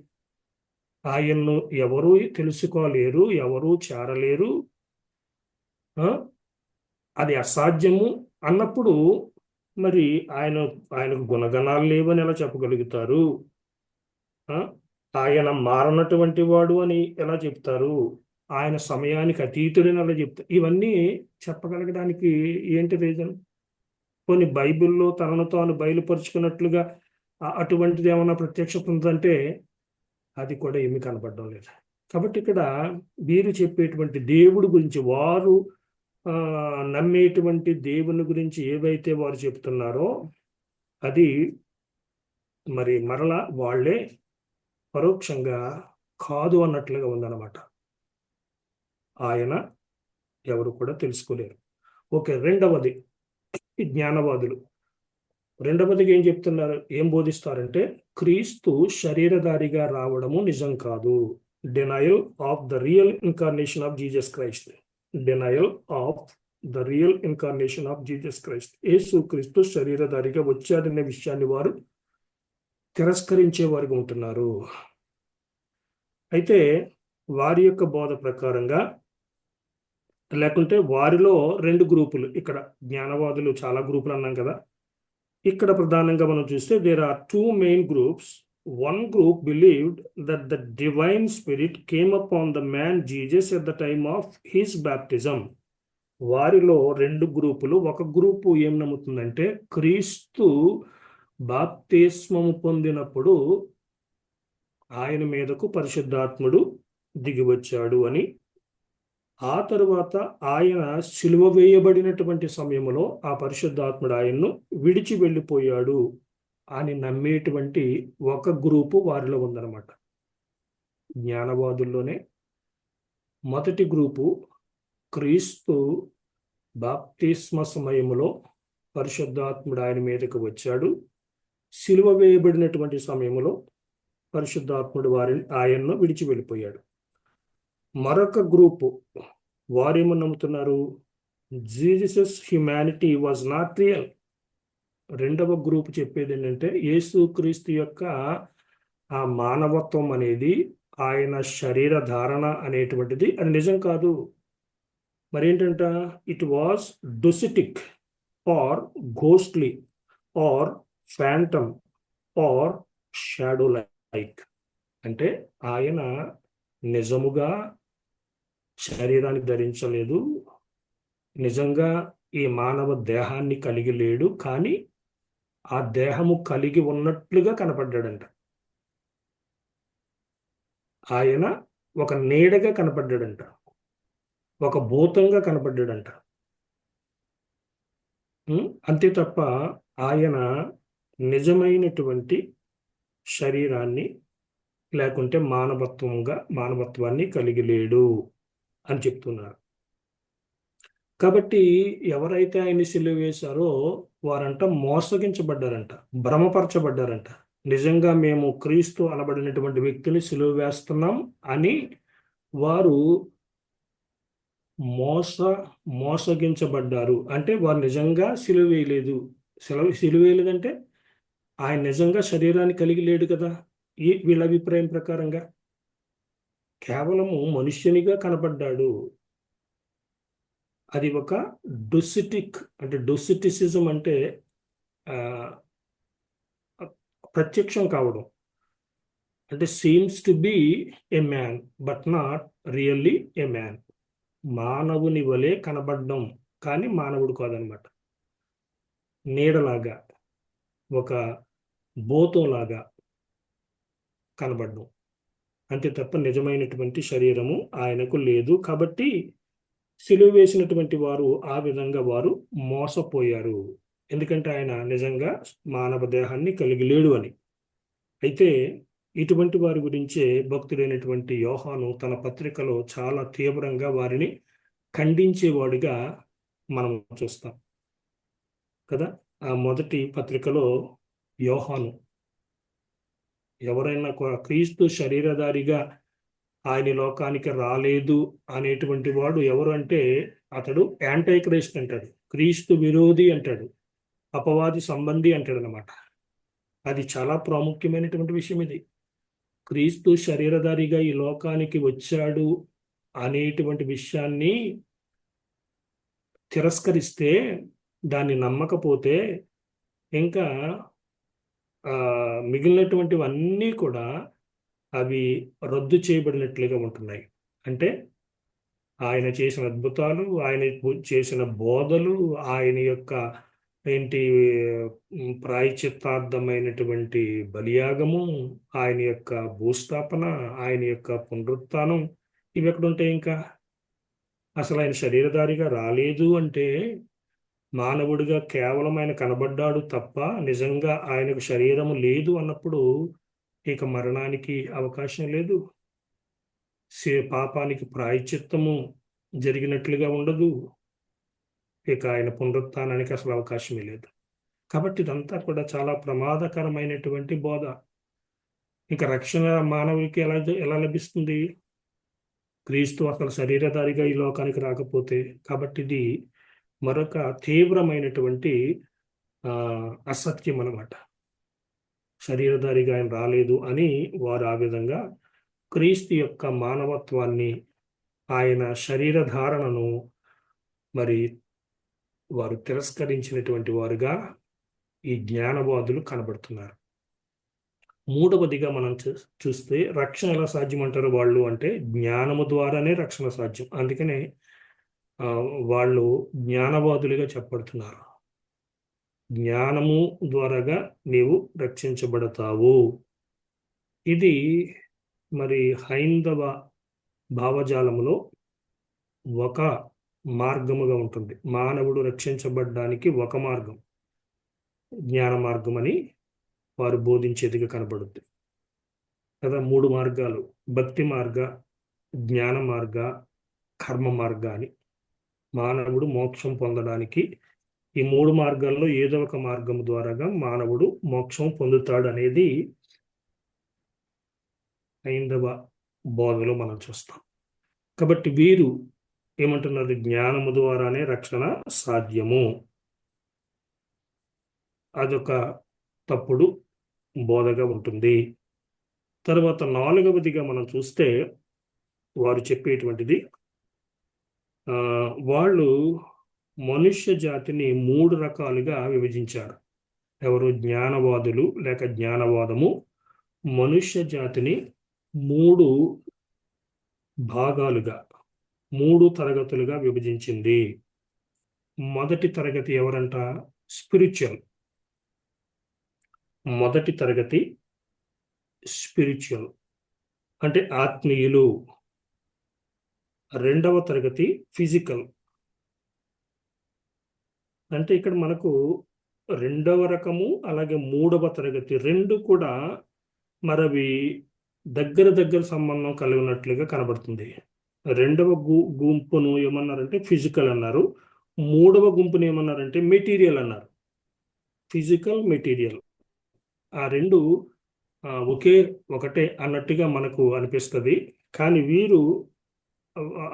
ఆయన్ను ఎవరూ తెలుసుకోలేరు, ఎవరూ చేరలేరు, అది అసాధ్యము అన్నప్పుడు మరి ఆయనకు గుణగణాలు లేవని ఎలా చెప్పగలుగుతారు? ఆయన మారనటువంటి వాడు అని ఎలా చెప్తారు? ఆయన సమయానికి అతీతుడని ఎలా చెప్తారు? ఇవన్నీ చెప్పగలగడానికి ఏంటి రీజన్? కొన్ని బైబిల్లో తనను తాను బయలుపరుచుకున్నట్లుగా అటువంటిది ఏమన్నా ప్రత్యక్షత ఉందంటే అది కూడా ఏమీ కనపడడం లేదు. కాబట్టి ఇక్కడ వీరు చెప్పేటువంటి దేవుడి గురించి, వారు నమ్మేటువంటి దేవుని గురించి ఏవైతే వారు చెప్తున్నారో అది మరి మరలా వాళ్ళే పరోక్షంగా కాదు అన్నట్లుగా ఉందన్నమాట. ఆయన ఎవరు కూడా తెలుసుకోలేరు. ఓకే, రెండవది జ్ఞానవాదులు. రెండవదిగా ఏం చెప్తున్నారు, ఏం బోధిస్తారంటే క్రీస్తు శరీరధారిగా రావడము నిజం కాదు. Denial of the real incarnation of Jesus Christ. Denial of the real incarnation of Jesus Christ. యేసు క్రీస్తు శరీరధారిగా వచ్చాడనే విషయాన్ని వారు తిరస్కరించే వారికి ఉంటున్నారు. అయితే వారి యొక్క బోధ ప్రకారంగా, లేకుంటే వారిలో రెండు గ్రూపులు, ఇక్కడ జ్ఞానవాదులు చాలా గ్రూపులు అన్నాం కదా, ఇక్కడ ప్రధానంగా మనం చూస్తే there are two main groups. One group believed that the divine spirit came upon the man Jesus at the time of his baptism. వారిలో రెండు గ్రూపులు. ఒక గ్రూపు ఏం నమ్ముతుందంటే క్రీస్తు బాప్తిస్మము పొందినప్పుడు ఆయన మీదకు పరిశుద్ధాత్ముడు దిగివచ్చాడు అని, ఆ తరువాత ఆయన సిలువ వేయబడినటువంటి సమయంలో ఆ పరిశుద్ధాత్ముడు ఆయన్ను విడిచి వెళ్ళిపోయాడు అని నమ్మేటువంటి ఒక గ్రూపు వారిలో ఉందన్నమాట. జ్ఞానవాదుల్లోనే మొదటి గ్రూపు క్రీస్తు బాప్తిస్మ సమయంలో పరిశుద్ధాత్ముడు ఆయన మీదకు వచ్చాడు, సిలువ వేయబడినటువంటి సమయంలో పరిశుద్ధాత్ముడు ఆయన్ను విడిచి వెళ్ళిపోయాడు. మరొక గ్రూపు వారేమో నమ్ముతున్నారు, Jesus humanity was not real. రెండవ గ్రూపు చెప్పేది ఏంటంటే యేసుక్రీస్తు యొక్క ఆ మానవత్వం అనేది, ఆయన శరీర ధారణ అనేటువంటిది అది నిజం కాదు. మరేంటంట, it was docetic or ghostly or phantom or shadow like. అంటే ఆయన నిజముగా శరీరాన్ని ధరించలేదు, నిజంగా ఈ మానవ దేహాన్ని కలిగి లేడు, కానీ ఆ దేహము కలిగి ఉన్నట్లుగా కనపడ్డాడంట. ఆయన ఒక నీడగా కనపడ్డాడంట, ఒక భూతంగా కనపడ్డాడంట. అంతే తప్ప ఆయన నిజమైనటువంటి శరీరాన్ని లేకుంటే మానవత్వాన్ని కలిగి లేడు అని చెప్తున్నారు. కాబట్టి ఎవరైతే ఆయన్ని సిలువ వేశారో వారంట మోసగించబడ్డారంట, భ్రమపరచబడ్డారంట. నిజంగా మేము క్రీస్తు అనబడినటువంటి వ్యక్తిని సిలువ వేస్తున్నాం అని వారు మోసగించబడ్డారు. అంటే వారు నిజంగా సిలువ వేయలేదంటే ఆయన నిజంగా శరీరాన్ని కలిగి లేడు కదా. వీళ్ళ అభిప్రాయం ప్రకారంగా కేవలము మనుష్యునిగా కనపడ్డాడు. అది ఒక డొసిటిసిజం అంటే ప్రత్యక్షం కావడం. అంటే seems to be a man but not really a man. మానవుని వలె కనబడడం కానీ మానవుడు కాదనమాట. నీడలాగా, ఒక భూతంలాగా కనబడడం అంతే తప్ప నిజమైనటువంటి శరీరము ఆయనకు లేదు. కాబట్టి సిలువ వేసినటువంటి వారు ఆ విధంగా వారు మోసపోయారు, ఎందుకంటే ఆయన నిజంగా మానవ దేహాన్ని కలిగి లేడు అని. అయితే ఇటువంటి వారి గురించే భక్తుడైనటువంటి యోహాను తన పత్రికలో చాలా తీవ్రంగా వారిని ఖండించేవాడిగా మనం చూస్తాం కదా. ఆ మొదటి పత్రికలో యోహాను, ఎవరైనా క్రీస్తు శరీరధారిగా ఆయన లోకానికి రాలేదు అనేటువంటి వాడు ఎవరు అంటే అతడు యాంటై క్రైస్ట్ అంటాడు, క్రీస్తు విరోధి అంటాడు, అపవాది సంబంధి అంటాడు అనమాట. అది చాలా ప్రాముఖ్యమైనటువంటి విషయం. ఇది క్రీస్తు శరీరధారిగా ఈ లోకానికి వచ్చాడు అనేటువంటి విషయాన్ని తిరస్కరిస్తే, దాన్ని నమ్మకపోతే ఇంకా మిగిలినటువంటివన్నీ కూడా అవి రద్దు చేయబడినట్లుగా ఉంటున్నాయి. అంటే ఆయన చేసిన అద్భుతాలు, ఆయన చేసిన బోధలు, ఆయన యొక్క ప్రాయశ్చిత్తార్థమైనటువంటి బలియాగము, ఆయన యొక్క భూస్థాపన, ఆయన యొక్క పునరుత్థానం, ఇవి ఎక్కడుంటాయి? ఇంకా అసలు ఆయన శరీరధారిగా రాలేదు అంటే మానవుడిగా కేవలం ఆయన కనబడ్డాడు తప్ప నిజంగా ఆయనకు శరీరము లేదు అన్నప్పుడు ఇక మరణానికి అవకాశం లేదు, పాపానికి ప్రాయశ్చిత్తము జరిగినట్లుగా ఉండదు, ఇక ఆయన పునరుత్థానానికి అసలు అవకాశమే లేదు. కాబట్టి ఇదంతా కూడా చాలా ప్రమాదకరమైనటువంటి బోధ. ఇంకా రక్షణ మానవుడికి ఎలా లభిస్తుంది? క్రీస్తు అసలు శరీరధారిగా ఈ లోకానికి రాకపోతే. కాబట్టి ఇది మరొక తీవ్రమైనటువంటి అసత్యం అన్నమాట. శరీరధారిగా ఆయన రాలేదు అని వారు ఆ విధంగా క్రీస్తు యొక్క మానవత్వాన్ని, ఆయన శరీరధారణను మరి వారు తిరస్కరించినటువంటి వారుగా ఈ జ్ఞానవాదులు కనబడుతున్నారు. మూడవదిగా మనం చూస్తే రక్షణ ఎలా సాధ్యం అంటారు వాళ్ళు అంటే జ్ఞానము ద్వారానే రక్షణ సాధ్యం. అందుకనే వాళ్ళు జ్ఞానవాదులుగా చెప్పబడుతున్నారు. జ్ఞానము ద్వారాగా నీవు రక్షించబడతావు. ఇది మరి హైందవ భావజాలములో ఒక మార్గముగా ఉంటుంది. మానవుడు రక్షించబడడానికి ఒక మార్గం జ్ఞాన మార్గం అని వారు బోధించేదిగా కనబడుద్ది కదా. 3 మార్గాలు: భక్తి మార్గ, జ్ఞాన మార్గ, కర్మ మార్గ అని. మానవుడు మోక్షం పొందడానికి ఈ 3 మార్గాల్లో ఏదో ఒక మార్గం ద్వారాగా మానవుడు మోక్షం పొందుతాడు అనేది హైందవ బోధలో మనం చూస్తాం. కాబట్టి వీరు ఏమంటున్నారు? జ్ఞానము ద్వారానే రక్షణ సాధ్యము. అదొక తప్పుడు బోధగా ఉంటుంది. తర్వాత 4వదిగా మనం చూస్తే వారు చెప్పేటువంటిది వాళ్ళు మనుష్య జాతిని 3 రకాలుగా విభజించారు. ఎవరు? జ్ఞానవాదులు లేక జ్ఞానవాదము మనుష్య జాతిని 3 భాగాలుగా 3 తరగతులుగా విభజించింది. మొదటి తరగతి ఎవరంట? స్పిరిచువల్. మొదటి తరగతి స్పిరిచువల్ అంటే ఆత్మీయులు. రెండవ తరగతి ఫిజికల్. అంటే ఇక్కడ మనకు రెండవ రకము అలాగే 3వ తరగతి రెండు కూడా మరవి దగ్గర సంబంధం కలిగి ఉన్నట్లుగా కనబడుతుంది. రెండవ గుంపును ఏమన్నారంటే ఫిజికల్ అన్నారు. 3వ గుంపును ఏమన్నారంటే మెటీరియల్ అన్నారు. ఫిజికల్, మెటీరియల్ ఆ రెండు ఒకటే అన్నట్టుగా మనకు అనిపిస్తుంది. కానీ వీరు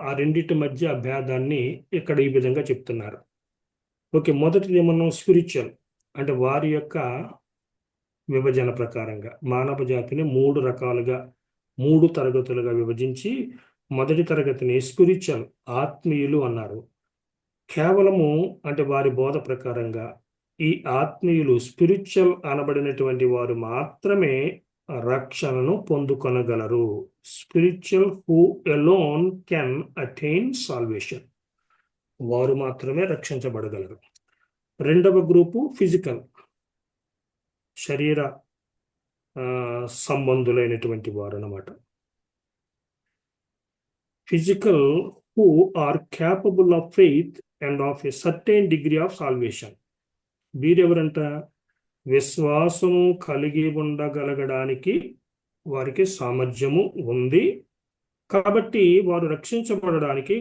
ఆ రెండింటి మధ్య భేదాన్ని ఇక్కడ ఈ విధంగా చెప్తున్నారు. ఓకే, మొదటిది ఏమన్నా స్పిరిచువల్ అంటే వారి యొక్క విభజన ప్రకారంగా మానవ జాతిని 3 రకాలుగా 3 తరగతులుగా విభజించి మొదటి తరగతిని స్పిరిచువల్ ఆత్మీయులు అన్నారు. కేవలము అంటే వారి బోధ ప్రకారంగా ఈ ఆత్మీయులు స్పిరిచువల్ అనబడినటువంటి వారు మాత్రమే రక్షణను పొందుకొనగలరు. Spiritual who alone can attain salvation. వారు మాత్రమే రక్షించబడగలరు. రెండవ గ్రూపు ఫిజికల్, శరీర సంబంధులైనటువంటి వారు అన్నమాట. Physical who are capable of faith and of a certain degree of salvation. వీరెవరంట? విశ్వాసము కలిగి ఉండగలగడానికి వారికి సామర్థ్యము ఉంది. కాబట్టి వారు రక్షించబడడానికి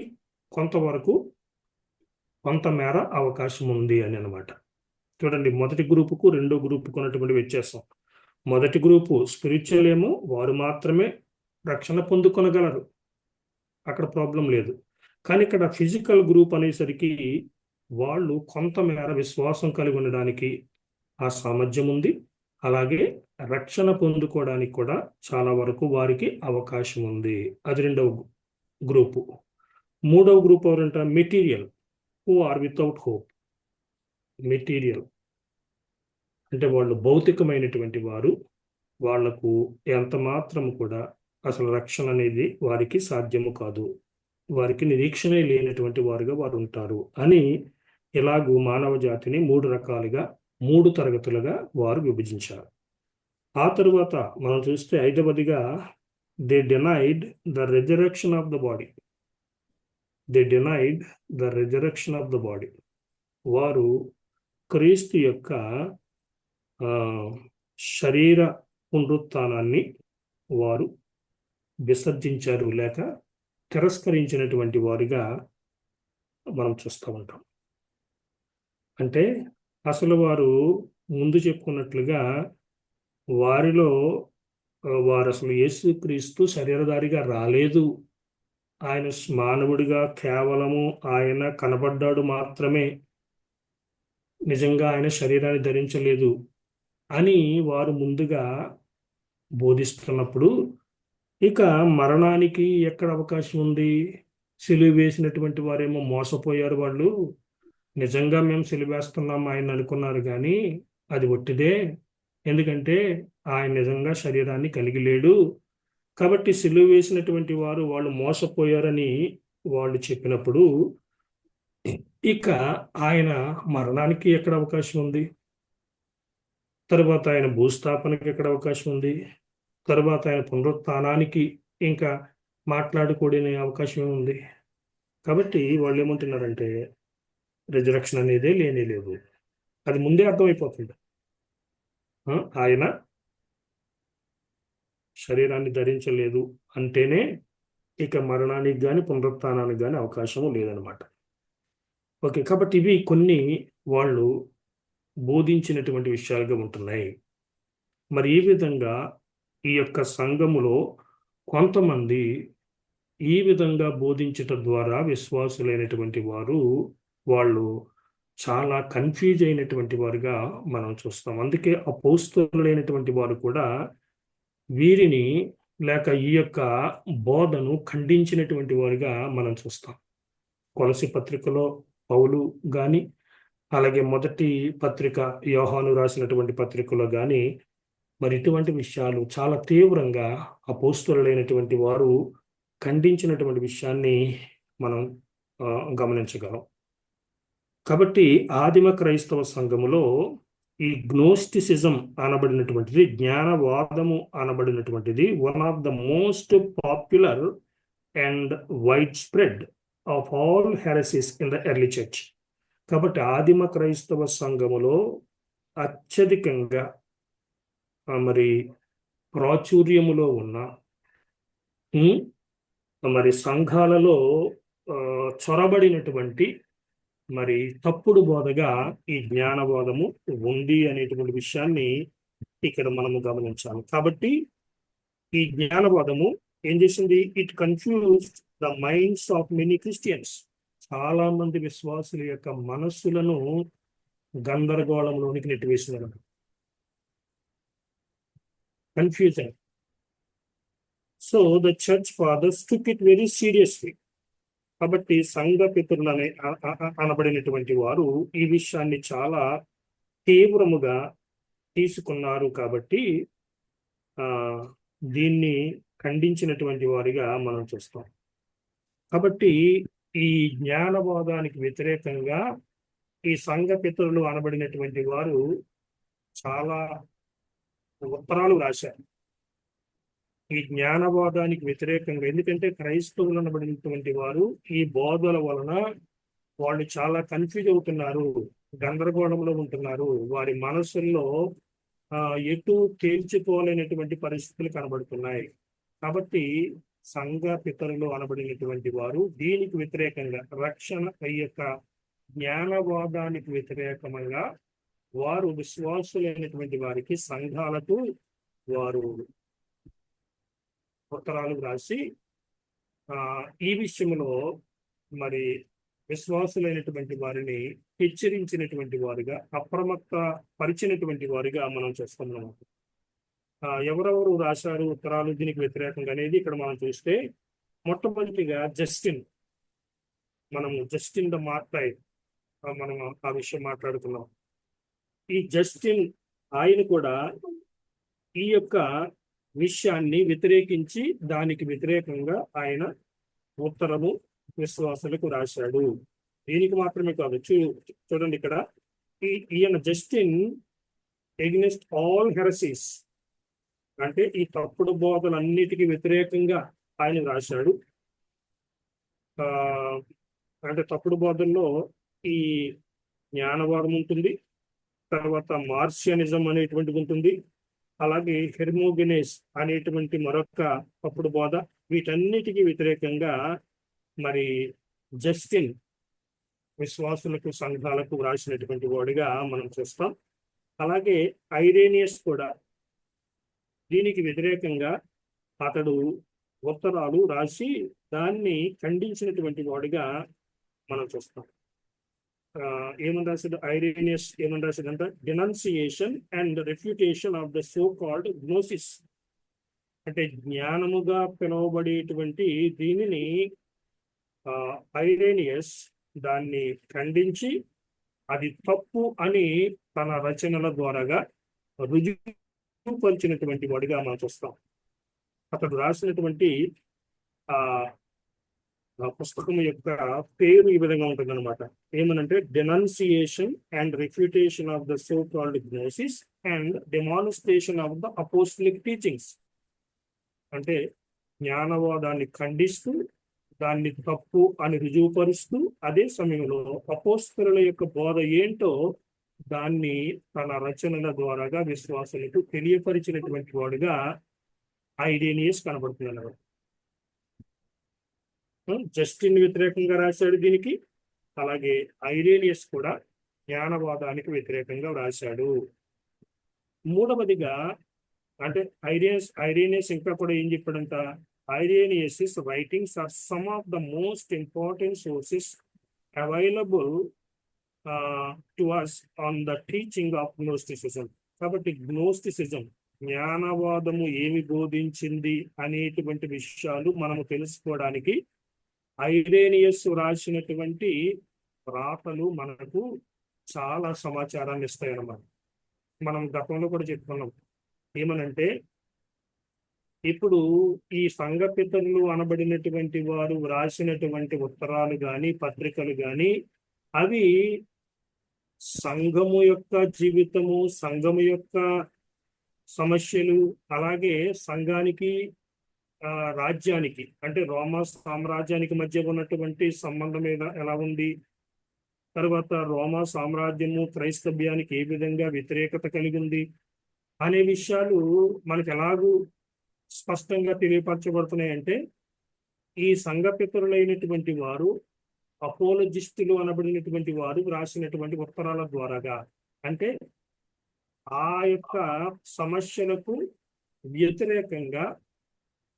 కొంతమేర అవకాశం ఉంది అని అనమాట. చూడండి, మొదటి గ్రూపుకు రెండో గ్రూపుకు ఉన్నటువంటి వ్యత్యాసం. మొదటి గ్రూపు స్పిరిచువల్ ఏమో వారు మాత్రమే రక్షణ పొందుకొనగలరు, అక్కడ ప్రాబ్లం లేదు. కానీ ఇక్కడ ఫిజికల్ గ్రూప్ అనేసరికి వాళ్ళు కొంతమేర విశ్వాసం కలిగి ఉండడానికి ఆ సామర్థ్యం ఉంది. అలాగే రక్షణ పొందుకోవడానికి కూడా చాలా వరకు వారికి అవకాశం ఉంది. అది రెండవ గ్రూపు. మూడవ గ్రూప్ ఎవరంట? Material who are without hope. Material అంటే వాళ్ళు భౌతికమైనటువంటి వారు. వాళ్లకు ఎంత మాత్రం కూడా అసలు రక్షణ అనేది వారికి సాధ్యము కాదు, వారికి నిరీక్షణ లేనటువంటి వారుగా వారు ఉంటారు అని ఇలాగూ మానవ జాతిని 3 రకాలుగా 3 తరగతులుగా వారు విభజించారు. ఆ తరువాత మనం చూస్తే 5వదిగా they denied the resurrection of the body. They denied the resurrection of the body. వారు క్రీస్తు యొక్క శరీర పునరుత్థానాన్ని వారు విసర్జించారు లేక తిరస్కరించినటువంటి వారిగా మనం చూస్తూ ఉంటాం. అంటే అసలు వారు ముందు చెప్పుకున్నట్లుగా వారిలో వారు అసలు యేసుక్రీస్తు శరీరధారిగా రాలేదు, ఆయన మానవుడిగా కేవలము ఆయన కనబడ్డాడు మాత్రమే, నిజంగా ఆయన శరీరాన్ని ధరించలేదు అని వారు ముందుగా బోధిస్తున్నప్పుడు ఇక మరణానికి ఎక్కడ అవకాశం ఉంది? సిలువ వేసినటువంటి వారేమో మోసపోయారు. వాళ్ళు నిజంగా మేము సిలువేస్తున్నాం ఆయన అనుకున్నారు, కానీ అది ఒట్టిదే. ఎందుకంటే ఆయన నిజంగా శరీరాన్ని కలిగి లేడు. కాబట్టి సిలువ వేసినటువంటి వాళ్ళు మోసపోయారని వాళ్ళు చెప్పినప్పుడు ఇక ఆయన మరణానికి ఎక్కడ అవకాశం ఉంది? తర్వాత ఆయన భూస్థాపనకి ఎక్కడ అవకాశం ఉంది? తర్వాత ఆయన పునరుత్థానానికి ఇంకా మాట్లాడుకోవడనే అవకాశం ఉంది. కాబట్టి వాళ్ళు ఏమంటున్నారంటే రిజరక్షన్ అనేదే లేనే లేదు. అది ముందే అర్థమైపోతుంది. ఆయన శరీరాన్ని ధరించలేదు అంటేనే ఇక మరణానికి కానీ పునరుత్థానానికి కానీ అవకాశము లేదనమాట. ఓకే, కాబట్టి ఇవి కొన్ని వాళ్ళు బోధించినటువంటి విషయాలుగా ఉంటున్నాయి. మరి ఈ విధంగా ఈ యొక్క సంఘములో కొంతమంది ఈ విధంగా బోధించటం ద్వారా విశ్వాసులైనటువంటి వారు వాళ్ళు చాలా కన్ఫ్యూజ్ అయినటువంటి వారుగా మనం చూస్తాం. అందుకే అపోస్తలులైనటువంటి వారు కూడా వీరిని లేక ఈ యొక్క బోధను ఖండించినటువంటి వారుగా మనం చూస్తాం. కొలసి పత్రికలో పౌలు కానీ, అలాగే మొదటి పత్రిక యోహాను రాసినటువంటి పత్రికలో కానీ మరి ఇటువంటి విషయాలు చాలా తీవ్రంగా అపోస్తలులైనటువంటి వారు ఖండించినటువంటి విషయాన్ని మనం గమనించగలం. కాబట్టి ఆదిమ క్రైస్తవ సంఘములో ఈ గ్నోస్టిసిజం అనబడినటువంటిది, జ్ఞానవాదము అనబడినటువంటిది one of the most popular and widespread of all heresies in the early church. కాబట్టి ఆదిమ క్రైస్తవ సంఘములో అత్యధికంగా మరి ప్రాచుర్యములో ఉన్న మరి సంఘాలలో చొరబడినటువంటి మరి తప్పుడు బోధగా ఈ జ్ఞానబోధము ఉంది అనేటువంటి విషయాన్ని ఇక్కడ మనము గమనించాలి. కాబట్టి ఈ జ్ఞానబోధము ఏం చేసింది? It confused the minds of many Christians. చాలా మంది విశ్వాసుల యొక్క మనస్సులను గందరగోళంలోనికి నెట్టివేసినారు, confusion. So the church fathers took it very seriously. కాబట్టి సంఘ పితరులని అనబడినటువంటి వారు ఈ విషయాన్ని చాలా తీవ్రముగా తీసుకున్నారు. కాబట్టి దీన్ని ఖండించినటువంటి వారిగా మనం చూస్తాం. కాబట్టి ఈ జ్ఞానబోధానికి వ్యతిరేకంగా ఈ సంఘ పితరులు అనబడినటువంటి వారు చాలా ఉత్తరాలు రాశారు ఈ జ్ఞానబోధానికి వ్యతిరేకంగా. ఎందుకంటే క్రైస్తవులు అనబడినటువంటి వారు ఈ బోధల వలన వాళ్ళు చాలా కన్ఫ్యూజ్ అవుతున్నారు, గందరగోళంలో ఉంటున్నారు. వారి మనసుల్లో ఎటు తేల్చుకోలేనటువంటి పరిస్థితులు కనబడుతున్నాయి. కాబట్టి సంఘ పితరులు అనబడినటువంటి వారు దీనికి వ్యతిరేకంగా, రక్షణ యొక్క జ్ఞానబోధానికి వ్యతిరేకంగా వారు విశ్వాసులైనటువంటి వారికి, సంఘాలకు వారు ఉత్తరాలు రాసి ఈ విషయంలో మరి విశ్వాసులైనటువంటి వారిని హెచ్చరించినటువంటి వారుగా, అప్రమత్త పరిచినటువంటి వారుగా మనం చూస్తున్నాము. ఎవరెవరు రాశారు ఉత్తరాలు దీనికి వ్యతిరేకంగా అనేది ఇక్కడ మనం చూస్తే, మొట్టమొదటిగా జస్టిన్ ద మార్టైర్, మనం ఆ విషయం మాట్లాడుకున్నాం. ఈ జస్టిన్ ఆయన కూడా ఈ యొక్క విషయాన్ని వ్యతిరేకించి దానికి వ్యతిరేకంగా ఆయన ఉత్తరము విశ్వాసులకు రాశాడు. దీనికి మాత్రమే కాదు, చూడండి ఇక్కడ ఈయన జస్టిన్ ఎగ్నెస్ట్ ఆల్ హెరసీస్, అంటే ఈ తప్పుడు బోధలన్నిటికీ వ్యతిరేకంగా ఆయన రాశాడు. అంటే తప్పుడు బోధల్లో ఈ జ్ఞానవాదం ఉంటుంది, తర్వాత మార్షియనిజం అనేటువంటిది ఉంటుంది, అలాగే హెర్మోగెనేస్ అనేటువంటి మరొక తప్పుడు బోధ. వీటన్నిటికీ వ్యతిరేకంగా మరి జస్టిన్ విశ్వాసులకు, సంఘాలకు రాసినటువంటి వాడిగా మనం చూస్తాం. అలాగే ఐరేనియస్ కూడా దీనికి వ్యతిరేకంగా అతడు ఉత్తరాలు రాసి దాన్ని ఖండించినటువంటి వాడిగా మనం చూస్తాం. ఏమని రాశాడు ఐరేనియస్? ఏమని రాశాడంటే, denunciation and refutation of the so called gnosis, అంటే జ్ఞానముగా పిలువబడేటువంటి దీనిని ఐరేనియస్ దాన్ని ఖండించి అది తప్పు అని తన రచనల ద్వారాగా రుజువుపరిచినటువంటి వాడిగా మనం చూస్తాం. అతడు రాసినటువంటి పుస్తకం యొక్క పేరు ఈ విధంగా ఉంటుంది అనమాట. ఏమనంటే, denunciation and refutation of the so called gnosis and demonstration of the apostolic teachings. అంటే జ్ఞానవాదాన్ని ఖండిస్తూ దాన్ని తప్పు అని రుజువుపరుస్తూ అదే సమయంలో అపోస్తలుల యొక్క బోధ ఏంటో దాన్ని తన రచనల ద్వారాగా విశ్వాసులకు తెలియపరిచినటువంటి వాడుగా ఐరేనియస్ కనబడుతున్నాడు. జస్టిన్ వ్యతిరేకంగా రాశాడు దీనికి. అలాగే ఐరేనియస్ కూడా జ్ఞానవాదానికి వ్యతిరేకంగా రాశాడు. మూడవదిగా అంటే ఐరేనియస్ ఇంకా కూడా ఏం చెప్పాడంట, Irenaeus writings are some of the most important sources available to us on the teaching of gnosticism. కాబట్టి గ్నోస్టిసిజం జ్ఞానవాదము ఏమి బోధించింది అనేటువంటి విషయాలు మనము తెలుసుకోవడానికి ఐరేనియస్ రాసినటువంటి రాతలు మనకు చాలా సమాచారాన్ని ఇస్తాయన్నమాట. మనం గతంలో కూడా చెప్పుకున్నాం ఏమనంటే, ఇప్పుడు ఈ సంఘ పితరులు అనబడినటువంటి వారు రాసినటువంటి ఉత్తరాలు కానీ పత్రికలు కానీ అవి సంఘము యొక్క జీవితము, సంఘము యొక్క సమస్యలు, అలాగే సంఘానికి రాజ్యానికి అంటే రోమా సామ్రాజ్యానికి మధ్య ఉన్నటువంటి సంబంధం ఎలా ఉంది, తర్వాత రోమా సామ్రాజ్యము క్రైస్తవ్యానికి ఏ విధంగా వ్యతిరేకత కలిగి ఉంది అనే విషయాలు మనకు ఎలాగూ స్పష్టంగా తెలియపరచబడుతున్నాయంటే ఈ సంఘ పితరులైనటువంటి వారు అపోలజిస్టులు అనబడినటువంటి వారు రాసినటువంటి ఉత్తరాల ద్వారాగా, అంటే ఆ యొక్క సమస్యలకు వ్యతిరేకంగా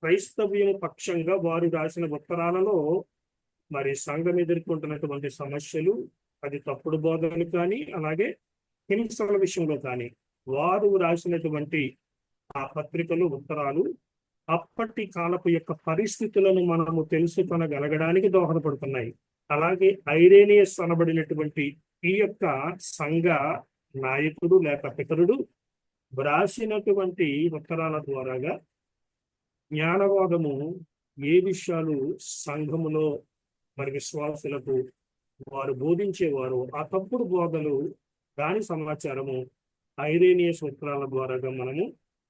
క్రైస్తవ్యం పక్షంగా వారు రాసిన ఉత్తరాలలో మరి సంఘం ఎదుర్కొంటున్నటువంటి సమస్యలు, అది తప్పుడు బోధనలు కానీ అలాగే హింసల విషయంలో కానీ వారు రాసినటువంటి ఆ పత్రికలు ఉత్తరాలు అప్పటి కాలపు యొక్క పరిస్థితులను మనము తెలుసుకొనగలగడానికి దోహదపడుతున్నాయి. అలాగే ఐరేనియస్ అనబడినటువంటి ఈ యొక్క సంఘ నాయకుడు లేక పితరుడు వ్రాసినటువంటి ఉత్తరాల ద్వారాగా జ్ఞానవాదము ఏ విషయాలు సంఘములో మరి విశ్వాసులకు వారు బోధించేవారు ఆ తప్పుడు బోధలు దాని సమాచారము ఐరేనియస్ ఉత్తరాల ద్వారాగా మనము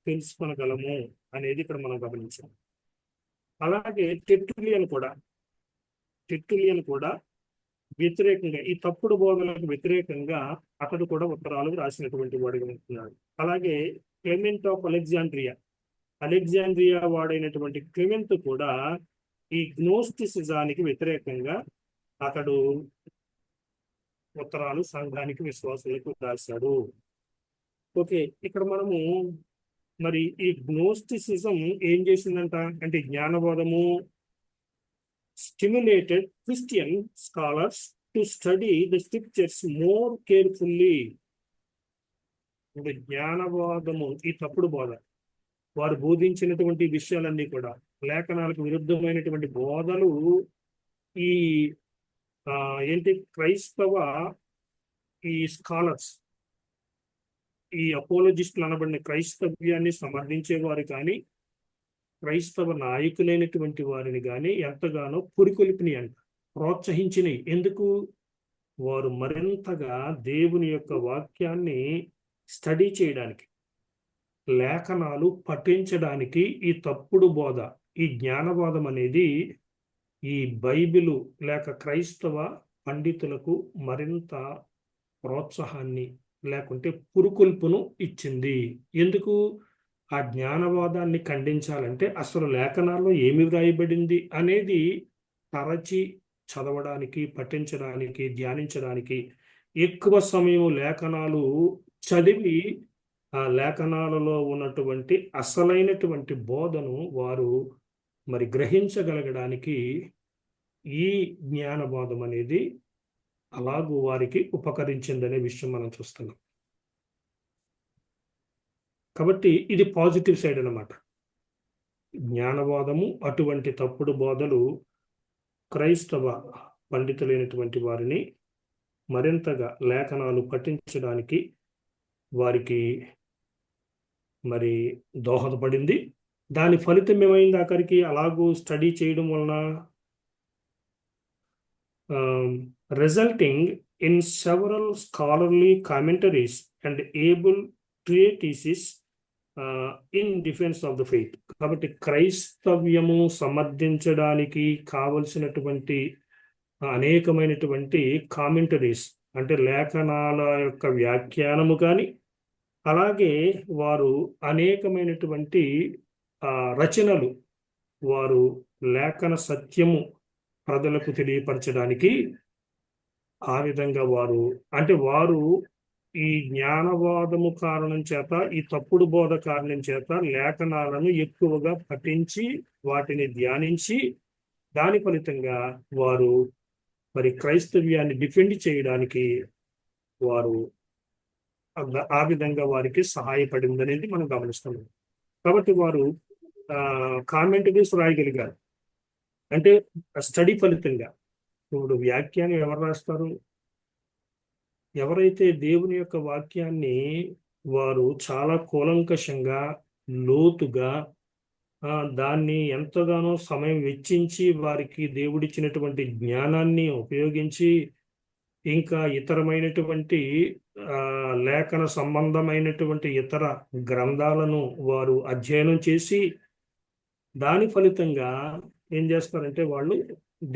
తెలుసుకొనగలము అనేది ఇక్కడ మనం గమనించాం. అలాగే టెర్టులియన్ కూడా వ్యతిరేకంగా ఈ తప్పుడు బోధనలకు వ్యతిరేకంగా అతడు కూడా ఉత్తరాలు రాసినటువంటి వాడుగా ఉంటున్నాడు. అలాగే క్లెమెంట్ ఆఫ్ అలెగ్జాండ్రియా వాడైనటువంటి క్లెమెంట్ కూడా ఈ గ్నోస్టిసిజానికి వ్యతిరేకంగా అతడు ఉత్తరాలు సంఘానికి విశ్వాసులకు రాశాడు. ఓకే, ఇక్కడ మనము మరి ఈ గ్నోస్టిసిజం ఏం చేసిందంట అంటే జ్ఞానవాదము stimulated Christian scholars to study the scriptures more carefully. జ్ఞానవాదము ఈ తప్పుడు బోధ వారు బోధించినటువంటి విషయాలన్నీ కూడా లేఖనాలకు విరుద్ధమైనటువంటి బోధలు ఈ క్రైస్తవ ఈ స్కాలర్స్, ఈ అపోలజిస్టులు అనబడిన క్రైస్తవ్యాన్ని సమర్థించేవారు కానీ క్రైస్తవ నాయకులైనటువంటి వారిని కానీ ఎంతగానో పురికొల్పినాయి అంట, ప్రోత్సహించినాయి. ఎందుకు? వారు మరింతగా దేవుని యొక్క వాక్యాన్ని స్టడీ చేయడానికి, లేఖనాలు పఠించడానికి ఈ తప్పుడు బోధ, ఈ జ్ఞానవాదం అనేది ఈ బైబిలు లేక క్రైస్తవ పండితులకు మరింత ప్రోత్సాహాన్ని లేకుంటే పురుకొల్పును ఇచ్చింది. ఎందుకు? ఆ జ్ఞానవాదాన్ని ఖండించాలంటే అసలు లేఖనాల్లో ఏమి వ్రాయబడింది అనేది తరచి చదవడానికి, పఠించడానికి, ధ్యానించడానికి ఎక్కువ సమయం లేఖనాలు చదివి ఆ లేఖనాలలో ఉన్నటువంటి అసలైనటువంటి బోధను వారు మరి గ్రహించగలగడానికి ఈ జ్ఞానవాదం అనేది అలాగూ వారికి ఉపకరించిందనే విషయం మనం చూస్తున్నాం. కాబట్టి ఇది పాజిటివ్ సైడ్ అన్నమాట. జ్ఞానవాదము అటువంటి తప్పుడు బోధలు క్రైస్తవ పండితులైనటువంటి వారిని మరింతగా లేఖనాలు పఠించడానికి వారికి మరి దోహదపడింది. దాని ఫలితం ఏమైంది? ఆఖరికి అలాగూ స్టడీ చేయడం వలన resulting in several scholarly commentaries and able treatises in defence of the faith. కాబట్టి క్రైస్తవ్యము సమర్థించడానికి కావలసినటువంటి అనేకమైనటువంటి కామెంటరీస్, అంటే లేఖనాల యొక్క వ్యాఖ్యానము కానీ, అలాగే వారు అనేకమైనటువంటి రచనలు, వారు లేఖన సత్యము ప్రజలకు తెలియపరచడానికి ఆ విధంగా వారు ఈ జ్ఞానవాదము కారణం చేత, ఈ తప్పుడు బోధ కారణం చేత లేఖనాలను ఎక్కువగా పఠించి వాటిని ధ్యానించి దాని ఫలితంగా వారు మరి క్రైస్తవ్యాన్ని డిఫెండ్ చేయడానికి వారు ఆ విధంగా వారికి సహాయపడింది అనేది మనం గమనిస్తున్నాం. కాబట్టి వారు కామెంటరీస్ రాయగలిగారు. అంటే స్టడీ ఫలితంగా. ఇప్పుడు వ్యాఖ్యానం ఎవరు రాస్తారు? ఎవరైతే దేవుని యొక్క వాక్యాన్ని వారు చాలా కూలంకషంగా, లోతుగా దాన్ని ఎంతగానో సమయం వెచ్చించి వారికి దేవుడిచ్చినటువంటి జ్ఞానాన్ని ఉపయోగించి, ఇంకా ఇతరమైనటువంటి లేఖన సంబంధమైనటువంటి ఇతర గ్రంథాలను వారు అధ్యయనం చేసి దాని ఫలితంగా ఏం చేస్తారంటే వాళ్ళు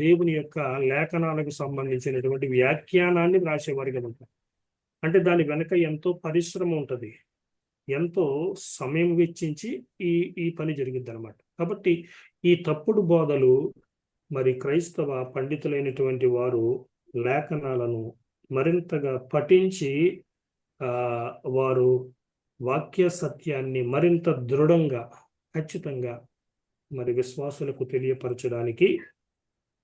దేవుని యొక్క లేఖనాలకు సంబంధించినటువంటి వ్యాఖ్యానాన్ని వ్రాసేవారిగా ఉంటారు. అంటే దాని వెనక ఎంతో పరిశ్రమ ఉంటుంది, ఎంతో సమయం వెచ్చించి ఈ పని జరిగిద్ది అనమాట. కాబట్టి ఈ తప్పుడు బోధలు మరి క్రైస్తవ పండితులైనటువంటి వారు లేఖనాలను మరింతగా పఠించి వారు వాక్య సత్యాన్ని మరింత దృఢంగా, ఖచ్చితంగా మరి విశ్వాసులకు తెలియపరచడానికి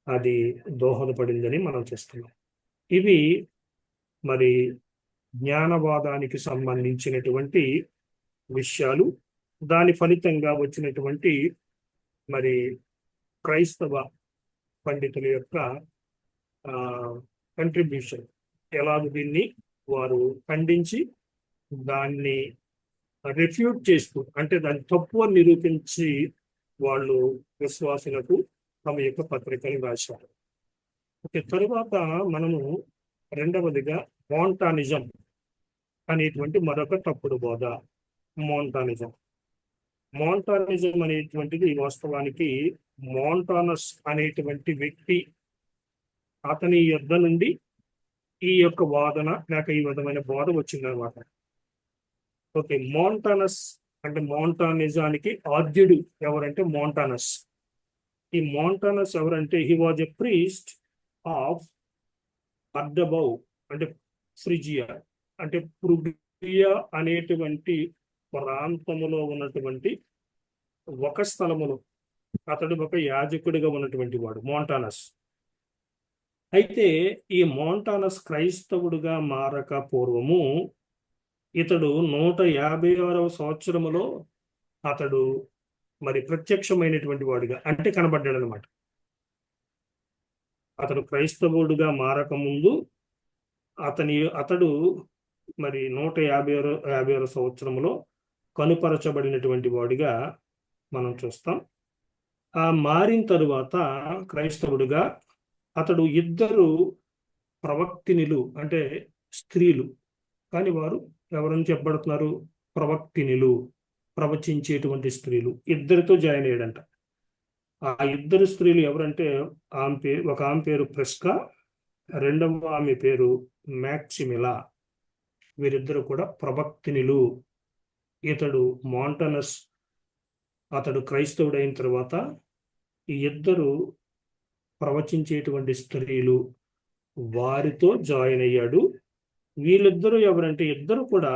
అది దోహదపడిందని మనం చేస్తున్నాం. ఇవి మరి జ్ఞానవాదానికి సంబంధించినటువంటి విషయాలు. దాని ఫలితంగా వచ్చినటువంటి మరి క్రైస్తవ పండితుల యొక్క కంట్రిబ్యూషన్, ఎలాగ దీన్ని వారు ఖండించి దాన్ని రిఫ్యూట్ చేస్తూ, అంటే దాని తప్పు అని నిరూపించి వాళ్ళు విశ్వాసులకు తమ యొక్క పత్రికలు రాశారు. ఓకే, తరువాత మనము రెండవదిగా మోంటానిజం అనేటువంటి మరొక తప్పుడు బోధ. మోంటానిజం అనేటువంటిది వాస్తవానికి మోంటానస్ అనేటువంటి వ్యక్తి, అతని యుద్ధ నుండి ఈ యొక్క వాదన లేక ఈ విధమైన బోధ వచ్చిందనమాట. ఓకే, మోంటానస్ అంటే మోంటానిజానికి ఆద్యుడు ఎవరంటే మోంటానస్. ఈ మోంటానస్ ఎవరంటే he was a priest of Ardabau, అంటే ఫ్రిజియా, అంటే ప్రుగియా అనేటువంటి ప్రాంతములో ఉన్నటువంటి ఒక స్థలములో అతడు ఒక యాజకుడిగా ఉన్నటువంటి వాడు మోంటానస్. అయితే ఈ మోంటానస్ క్రైస్తవుడుగా మారక పూర్వము ఇతడు 156వ సంవత్సరములో అతడు మరి ప్రత్యక్షమైనటువంటి వాడుగా, అంటే కనబడ్డాడు అనమాట. అతడు క్రైస్తవుడుగా మారక ముందు అతడు మరి 156వ సంవత్సరములో కనుపరచబడినటువంటి వాడిగా మనం చూస్తాం. ఆ మారిన తరువాత క్రైస్తవుడుగా అతడు ఇద్దరు ప్రవక్తినులు, అంటే స్త్రీలు, కానీ వారు ఎవరని చెప్పబడుతున్నారు? ప్రవక్తినులు, ప్రవచించేటువంటి స్త్రీలు. ఇద్దరితో జాయిన్ అయ్యాడంట. ఆ ఇద్దరు స్త్రీలు ఎవరంటే ఒక ఆమె పేరు ప్రిస్కా, రెండవ ఆమె పేరు మ్యాక్సిమిలా. వీరిద్దరు కూడా ప్రవక్తినులు. ఇతడు మోంటానస్ అతడు క్రైస్తవుడు అయిన తర్వాత ఈ ఇద్దరు ప్రవచించేటువంటి స్త్రీలు వారితో జాయిన్ అయ్యాడు. వీళ్ళిద్దరూ ఎవరంటే ఇద్దరు కూడా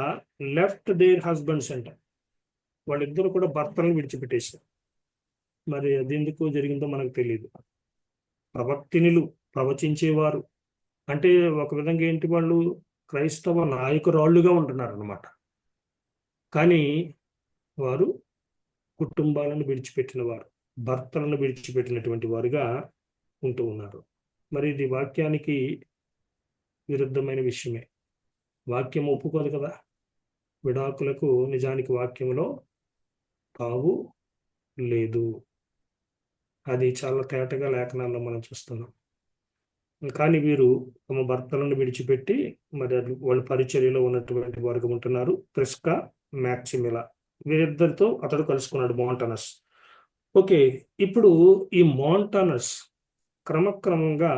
లెఫ్ట్ దేర్ హస్బెండ్స్ అంట. వాళ్ళిద్దరు కూడా భర్తలను విడిచిపెట్టేశారు. మరి అది ఎందుకు జరిగిందో మనకు తెలియదు. ప్రవక్తినులు, ప్రవచించేవారు అంటే ఒక విధంగా ఏంటి, వాళ్ళు క్రైస్తవ నాయకురాళ్ళుగా ఉంటున్నారు అన్నమాట. కానీ వారు కుటుంబాలను విడిచిపెట్టిన వారు, భర్తలను విడిచిపెట్టినటువంటి వారుగా ఉంటూ ఉన్నారు. మరి ఇది వాక్యానికి విరుద్ధమైన విషయమే. వాక్యం ఒప్పుకోదు కదా. విడాకులకు నిజానికి వాక్యంలో తావు లేదు. అది చాలా తేటగా లేఖనాల్లో మనం చూస్తున్నాం. కానీ వీరు తమ భర్తలను విడిచిపెట్టి మరి వాళ్ళ పరిచర్యలో ఉన్నటువంటి వారుగా ఉంటున్నారు. ప్రిస్కా, మ్యాక్సిమిలా వీరిద్దరితో అతడు కలుసుకున్నాడు మోంటానస్. ఓకే, ఇప్పుడు ఈ మోంటానస్ క్రమక్రమంగా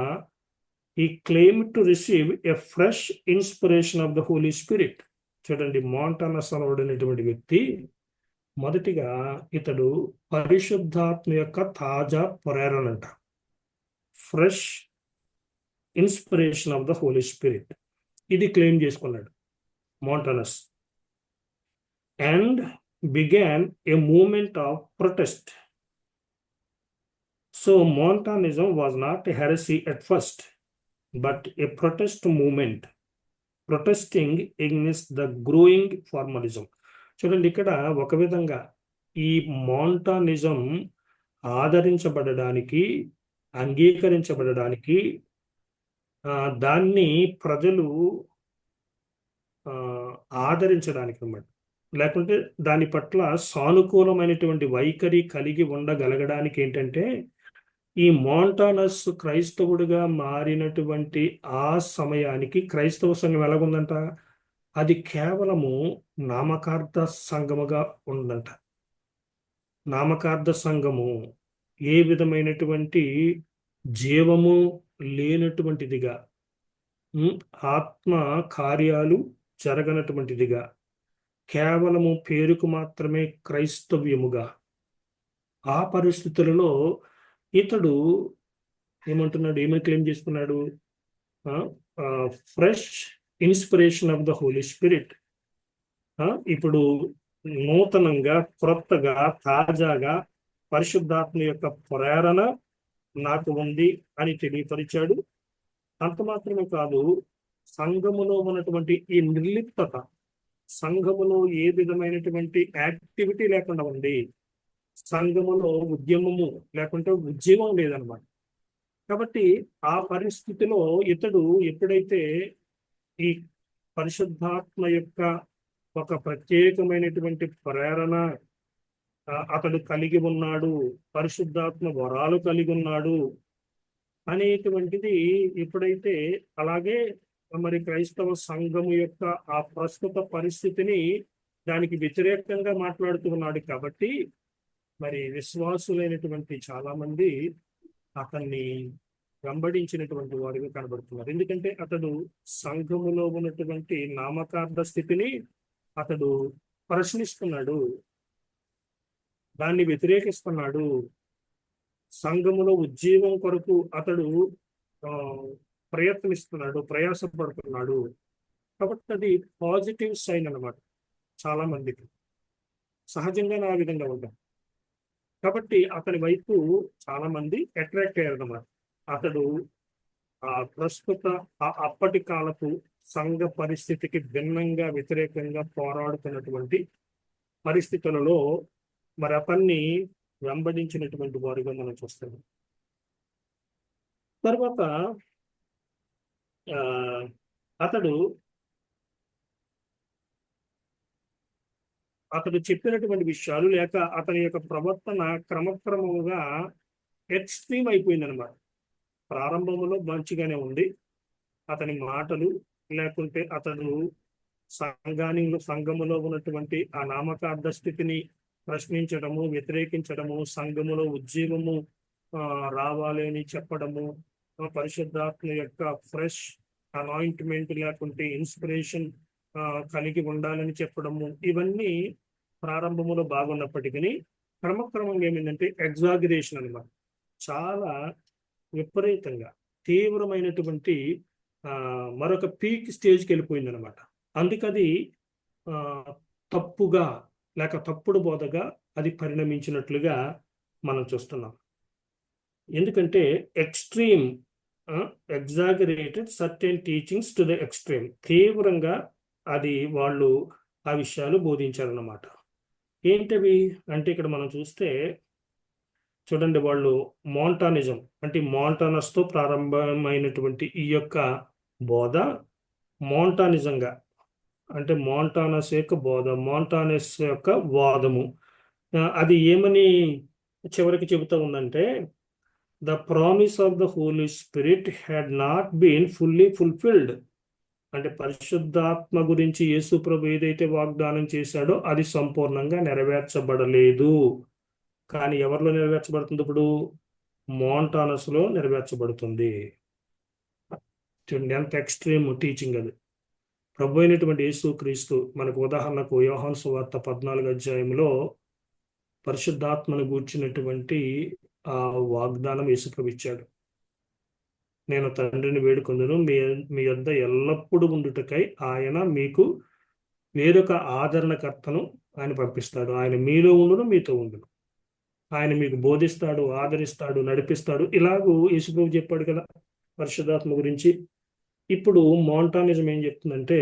ఈ claim to receive a fresh inspiration of the Holy Spirit. చూడండి, మోంటానస్ అనబడినటువంటి వ్యక్తి మొదటిగా ఇతడు పరిశుద్ధాత్మ యొక్క తాజా ప్రేరణ అంట, fresh inspiration of the Holy Spirit, ఇది క్లెయిమ్ చేసుకున్నాడు Montanus. And began a movement of protest. So Montanism was not a heresy at first, but a protest movement protesting against the growing formalism. చూడండి, ఇక్కడ ఒక విధంగా ఈ మోంటానిజం ఆదరించబడడానికి, అంగీకరించబడడానికి, దాన్ని ప్రజలు ఆదరించడానికి అన్నమాట, లేకుంటే దాని పట్ల సానుకూలమైనటువంటి వైఖరి కలిగి ఉండగలగడానికి ఏంటంటే, ఈ మోంటానస్ క్రైస్తవుడిగా మారినటువంటి ఆ సమయానికి క్రైస్తవ సంఘం ఎలాగుందంట, అది కేవలము నామకార్థ సంఘముగా ఉందంట. నామకార్థ సంఘము ఏ విధమైనటువంటి జీవము లేనటువంటిదిగా, ఆత్మ కార్యాలు జరగనటువంటిదిగా, కేవలము పేరుకు మాత్రమే క్రైస్తవ్యముగా, ఆ పరిస్థితులలో ఇతడు ఏమంటున్నాడు, ఏమని క్లెయిమ్ చేసుకున్నాడు? Fresh inspiration of the Holy Spirit. ఇప్పుడు నూతనంగా, క్రొత్తగా, తాజాగా పరిశుద్ధాత్మ యొక్క ప్రేరణ నాకు ఉంది అని తెలియపరిచాడు. అంత మాత్రమే కాదు, సంఘములో ఉన్నటువంటి ఈ నిర్లిప్తత, సంఘములో ఏ విధమైనటువంటి యాక్టివిటీ లేకుండా ఉంది, సంఘములో ఉద్యమము లేకుంటే ఉద్యమం లేదనమాట. కాబట్టి ఆ పరిస్థితిలో ఇతడు ఎప్పుడైతే ఈ పరిశుద్ధాత్మ యొక్క ఒక ప్రత్యేకమైనటువంటి ప్రేరణ అతడు కలిగి ఉన్నాడు, పరిశుద్ధాత్మ వరాలు కలిగి ఉన్నాడు అనేటువంటిది ఎప్పుడైతే, అలాగే మరి క్రైస్తవ సంఘము యొక్క ఆ ప్రస్తుత పరిస్థితిని దానికి వ్యతిరేకంగా మాట్లాడుతూ ఉన్నాడు. కాబట్టి మరి విశ్వాసులైనటువంటి చాలా మంది అతన్ని వెంబడించినటువంటి వారిగా కనబడుతున్నారు. ఎందుకంటే అతడు సంఘములో ఉన్నటువంటి నామకార్థ స్థితిని అతడు ప్రశ్నిస్తున్నాడు, దాన్ని వ్యతిరేకిస్తున్నాడు. సంఘములో ఉద్యోగం కొరకు అతడు ప్రయత్నిస్తున్నాడు, ప్రయాసపడుతున్నాడు. కాబట్టి అది పాజిటివ్ సైన్ అన్నమాట. చాలా మందికి సహజంగానే ఆ విధంగా ఉంటాం. కాబట్టి అతని వైపు చాలా మంది అట్రాక్ట్ అయ్యారు అన్నమాట. అతడు ఆ ప్రస్తుత అప్పటి కాలపు సంఘ పరిస్థితికి భిన్నంగా, వ్యతిరేకంగా పోరాడుతున్నటువంటి పరిస్థితులలో మరి అతన్ని వెంబడించినటువంటి వారుగా మనం చూస్తాం. తర్వాత అతడు చెప్పినటువంటి విషయాలు లేక అతని యొక్క ప్రవర్తన క్రమక్రమంగా ఎక్స్ట్రీమ్ అయిపోయింది అనమాట. ప్రారంభంలో మంచిగానే ఉంది అతని మాటలు, లేకుంటే అతడు సంఘములో ఉన్నటువంటి ఆ నామకార్థ స్థితిని ప్రశ్నించడము, వ్యతిరేకించడము, సంఘములో ఉద్యోగము రావాలి అని చెప్పడము, పరిశుద్ధాత్మ యొక్క ఫ్రెష్ అనాయింట్మెంట్ లేకుంటే ఇన్స్పిరేషన్ కలిగి ఉండాలని చెప్పడము, ఇవన్నీ ప్రారంభములో బాగున్నప్పటికీ క్రమక్రమంగా ఏమైందంటే ఎగ్జాగరేషన్ అనమాట. చాలా విపరీతంగా తీవ్రమైనటువంటి మరొక పీక్ స్టేజ్కి వెళ్ళిపోయింది అనమాట. అందుకది తప్పుగా లేక తప్పుడు బోధగా అది పరిణమించినట్లుగా మనం చూస్తున్నాం. ఎందుకంటే extreme exaggerated certain teachings to the extreme, తీవ్రంగా అది వాళ్ళు ఆ విషయాలు బోధించారన్నమాట. ఏంటవి అంటే ఇక్కడ మనం చూస్తే చూడండి, వాళ్ళు మోంటానిజం అంటే మోంటానస్తో ప్రారంభమైనటువంటి ఈ యొక్క బోధ మోంటానిజంగా అంటే మోంటానస్ యొక్క బోధ, మోంటానస్ యొక్క వాదము, అది ఏమని చివరికి చెబుతూ ఉందంటే, the promise of the Holy Spirit had not been fully fulfilled అంటే పరిశుద్ధాత్మ గురించి యేసు ప్రభు ఏదైతే వాగ్దానం చేశాడో అది సంపూర్ణంగా నెరవేర్చబడలేదు. కానీ ఎవరిలో నెరవేర్చబడుతుంది? ఇప్పుడు మోంటానస్లో నెరవేర్చబడుతుంది. చూడండి ఎంత ఎక్స్ట్రీమ్ టీచింగ్ అది. ప్రభు అయినటువంటి యేసు క్రీస్తు మనకు ఉదాహరణకు యోహాను సువార్త 14 అధ్యాయంలో పరిశుద్ధాత్మను గూర్చినటువంటి ఆ వాగ్దానం యేసు ప్రభు ఇచ్చాడు. నేను తండ్రిని వేడుకొందును, మీ యొద్ద ఎల్లప్పుడూ ఉండుటకై ఆయన మీకు వేరొక ఆదరణకర్తను ఆయన పంపిస్తాడు. ఆయన మీలో ఉండును, మీతో ఉండును. ఆయన మీకు బోధిస్తాడు, ఆదరిస్తాడు, నడిపిస్తాడు. ఇలాగూ యేసుప్రభు చెప్పాడు కదా పరిశుద్ధాత్మ గురించి. ఇప్పుడు మోంటానిజం ఏం చెప్తుందంటే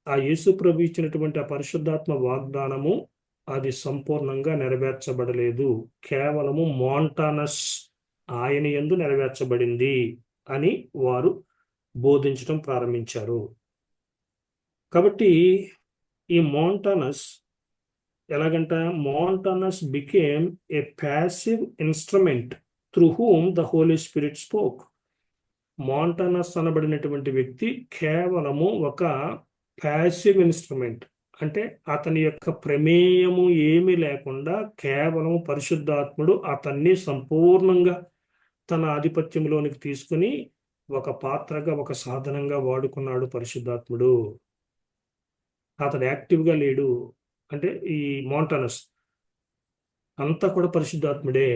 ఆ యేసుప్రభు ఇచ్చినటువంటి ఆ పరిశుద్ధాత్మ వాగ్దానము అది సంపూర్ణంగా నెరవేర్చబడలేదు. కేవలము మోంటానస్ ఆయన యందు నెరవేర్చబడింది అని వారు బోధించడం ప్రారంభించారు. కాబట్టి ఈ మోంటానస్ ఎలాగంట, Montanus became a passive instrument through whom the Holy Spirit spoke. Montanus అనబడినటువంటి వ్యక్తి కేవలము ఒక ప్యాసివ్ ఇన్స్ట్రుమెంట్, అంటే అతని యొక్క ప్రమేయము ఏమీ లేకుండా కేవలం పరిశుద్ధాత్ముడు అతన్ని సంపూర్ణంగా తన ఆధిపత్యంలోనికి తీసుకుని ఒక పాత్రగా, ఒక సాధనంగా వాడుకున్నాడు పరిశుద్ధాత్ముడు. అతడు యాక్టివ్గా లేడు. అంటే ఈ మోంటానస్ అంతా కూడా పరిశుద్ధాత్ముడే.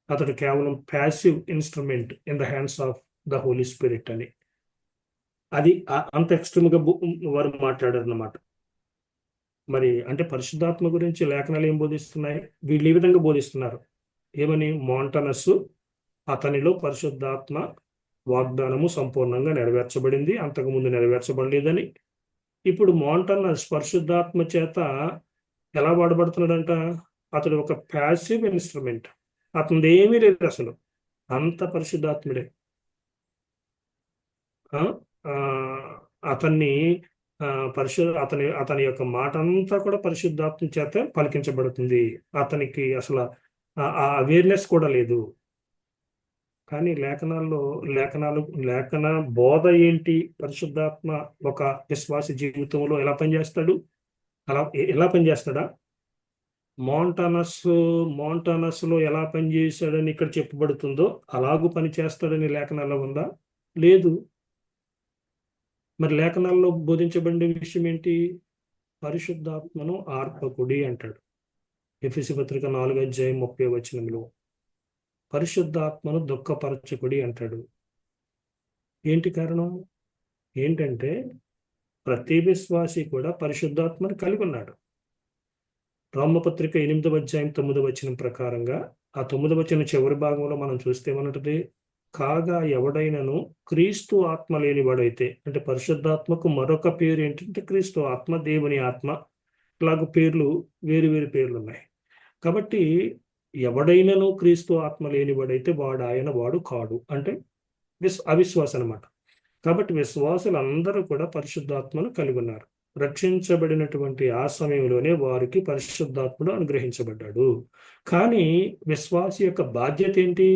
అతడు కేవలం passive instrument in the hands of the Holy Spirit అని. అది అంత ఎక్స్ట్రీమ్గా వారు మాట్లాడారు అన్నమాట. మరి అంటే పరిశుద్ధాత్మ గురించి లేఖనాలు ఏం బోధిస్తున్నాయి? వీళ్ళు ఈ విధంగా బోధిస్తున్నారు. ఏమని? మోంటానస్సు అతనిలో పరిశుద్ధాత్మ వాగ్దానము సంపూర్ణంగా నెరవేర్చబడింది, అంతకుముందు నెరవేర్చబడలేదని. ఇప్పుడు మోంటానస్ పరిశుద్ధాత్మ చేత ఎలా వాడబడుతున్నాడంట? అతడు ఒక ప్యాసివ్ ఇన్స్ట్రుమెంట్. అతనిది ఏమీ లేదు, అసలు అంత పరిశుద్ధాత్ముడే. అతన్ని అతని యొక్క మాట అంతా కూడా పరిశుద్ధాత్మ చేత పలికించబడుతుంది. అతనికి అసలు ఆ అవేర్నెస్ కూడా లేదు. కానీ లేఖన బోధ ఏంటి? పరిశుద్ధాత్మ ఒక విశ్వాస జీవితంలో ఎలా పనిచేస్తాడు? ఎలా పనిచేస్తాడా? మోంటానస్ లో ఎలా పనిచేశాడని ఇక్కడ చెప్పబడుతుందో అలాగూ పనిచేస్తాడని లేఖనాల్లో ఉందా? లేదు. మరి లేఖనాల్లో బోధించబడిన విషయం ఏంటి? పరిశుద్ధాత్మను ఆర్పకుడి అంటాడు. ఎఫెసీ పత్రిక 4 అధ్యాయం 30 వచనంలో పరిశుద్ధాత్మను దుఃఖపరచకుడి అంటాడు. ఏంటి కారణం? ఏంటంటే ప్రతి విశ్వాసి కూడా పరిశుద్ధాత్మను కలిగి ఉన్నాడు. రోమపత్రిక 8 అధ్యాయం 9 వచనం ప్రకారంగా ఆ 9 వచనం చివరి భాగంలో మనం చూస్తే ఏమంటది? కాగా ఎవడైనను క్రీస్తు ఆత్మ లేనివాడైతే, అంటే పరిశుద్ధాత్మకు మరొక పేరు ఏంటంటే క్రీస్తు ఆత్మ, దేవుని ఆత్మ, ఇలాగ పేర్లు, వేరు పేర్లు ఉన్నాయి. కాబట్టి ఎవడైనను క్రీస్తు ఆత్మ లేనివాడైతే వాడు కాడు, అంటే అవిశ్వాసం అన్నమాట. కాబట్టి విశ్వాసులందరూ కూడా పరిశుద్ధాత్మను కలిగి ఉన్నారు. రక్షించబడినటువంటి ఆ సమయంలోనే వారికి పరిశుద్ధాత్ముడు అనుగ్రహించబడ్డాడు. కానీ విశ్వాసి యొక్క బాధ్యత ఏంటి?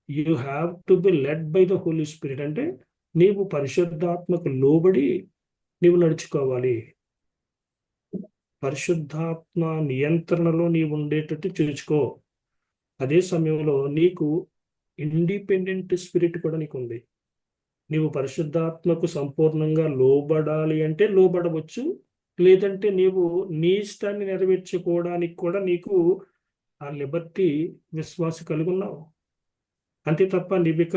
You have to be led by the Holy Spirit. అంటే నీవు పరిశుద్ధాత్మకు లోబడి నీవు నడుచుకోవాలి. పరిశుద్ధాత్మ నియంత్రణలో నీవు ఉండేటట్టు చూసుకో. అదే సమయంలో నీకు ఇండిపెండెంట్ స్పిరిట్ కూడా నీకు ఉంది. నీవు పరిశుద్ధాత్మకు సంపూర్ణంగా లోబడాలి అంటే లోబడవచ్చు, లేదంటే నీవు నీ ఇష్టాన్ని నెరవేర్చుకోవడానికి కూడా నీకు ఆ లిబర్టీ, విశ్వాస కలిగి ఉన్నావు. అంతే తప్ప నీవిక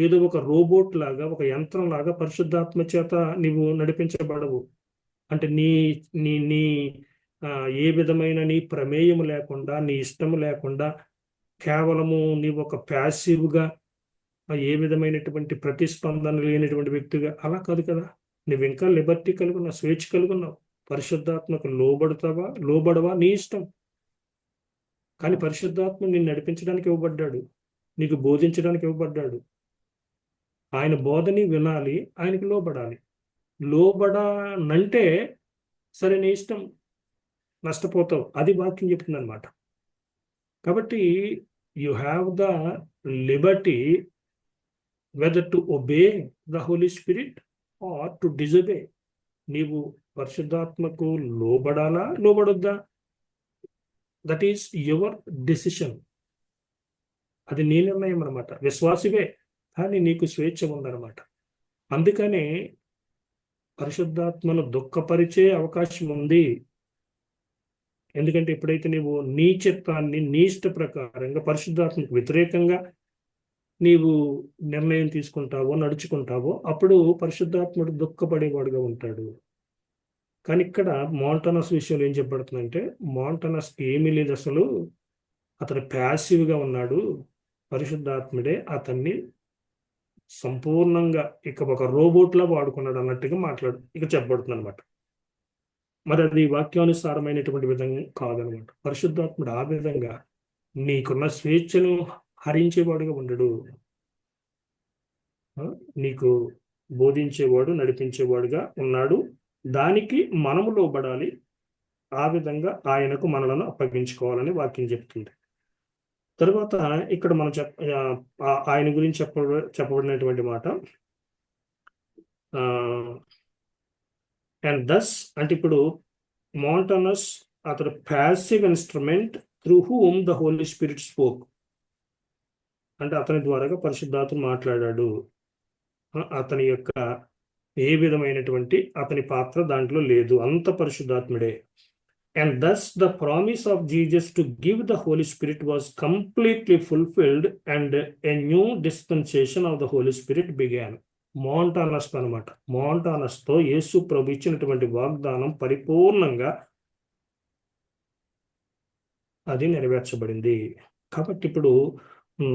ఏదో ఒక రోబోట్ లాగా, ఒక యంత్రం లాగా పరిశుద్ధాత్మ చేత నీవు నడిపించబడవు. అంటే నీ నీ నీ ఏ విధమైన నీ ప్రమేయము లేకుండా, నీ ఇష్టము లేకుండా, కేవలము నీవు ఒక ప్యాసివ్గా, ఏ విధమైనటువంటి ప్రతిస్పందన లేనటువంటి వ్యక్తిగా అలా కాదు కదా. నువ్వు ఇంకా లిబర్టీ కలిగి ఉన్నావు, స్వేచ్ఛ కలిగి ఉన్నావు. పరిశుద్ధాత్మకు లోబడవా నీ ఇష్టం. కానీ పరిశుద్ధాత్మ నిన్ను నడిపించడానికి ఇవ్వబడ్డాడు, నీకు బోధించడానికి ఇవ్వబడ్డాడు. ఆయన బోధని వినాలి, ఆయనకు లోబడాలి. లోబడనంటే సరే నీ ఇష్టం, నష్టపోతావు. అది వాక్యం చెప్తుంది అనమాట. కాబట్టి you have the liberty whether to obey the Holy Spirit or to disobey. నీవు పరిశుద్ధాత్మకు లోబడాలా, లోబడొద్దా? That is your decision. అది నీ నిర్ణయం అనమాట. విశ్వాసివే, కానీ నీకు స్వేచ్ఛ ఉందన్నమాట. అందుకనే పరిశుద్ధాత్మను దుఃఖపరిచే అవకాశం ఉంది. ఎందుకంటే ఎప్పుడైతే నీవు నీ చిత్తాన్ని నీ ఇష్ట ప్రకారంగా పరిశుద్ధాత్మకు వ్యతిరేకంగా నీవు నిర్ణయం తీసుకుంటావో, నడుచుకుంటావో, అప్పుడు పరిశుద్ధాత్ముడు దుఃఖపడేవాడుగా ఉంటాడు. కానీ ఇక్కడ మోంటనస్ విషయంలో ఏం చెప్పబడుతుందంటే, మోంటనస్కి ఏమీ లేదు అసలు. అతను ప్యాసివ్గా ఉన్నాడు. పరిశుద్ధాత్ముడే అతన్ని సంపూర్ణంగా ఇక ఒక రోబోట్లా వాడుకున్నాడు అన్నట్టుగా ఇక చెప్పబడుతుంది అనమాట. మరి అది వాక్యానుసారమైనటువంటి విధంగా కాదనమాట. పరిశుద్ధాత్ముడు ఆ విధంగా నీకున్న స్వేచ్ఛను హరించేవాడుగా ఉండడు. నీకు బోధించేవాడు, నడిపించేవాడుగా ఉన్నాడు. దానికి మనము లోబడాలి. ఆ విధంగా ఆయనకు మనలను అప్పగించుకోవాలని వాక్యం చెప్తుంది. తర్వాత ఇక్కడ మనం ఆయన గురించి చెప్పబడినటువంటి మాట, అండ్ దస్ అంటే ఇప్పుడు మోంటనస్ అతడు passive instrument through whom the Holy Spirit spoke. అంటే అతని ద్వారాగా పరిశుద్ధాత్మ మాట్లాడాడు. అతని యొక్క ఏ విధమైనటువంటి అతని పాత్ర దాంట్లో లేదు, అంత పరిశుద్ధాత్ముడే. And thus the promise of Jesus to give the Holy Spirit was completely fulfilled and a new dispensation of the Holy Spirit began. మోంటానస్ అనమాట. మోంటానస్తో యేసు ప్రభు ఇచ్చినటువంటి వాగ్దానం పరిపూర్ణంగా అది నెరవేర్చబడింది. కాబట్టి ఇప్పుడు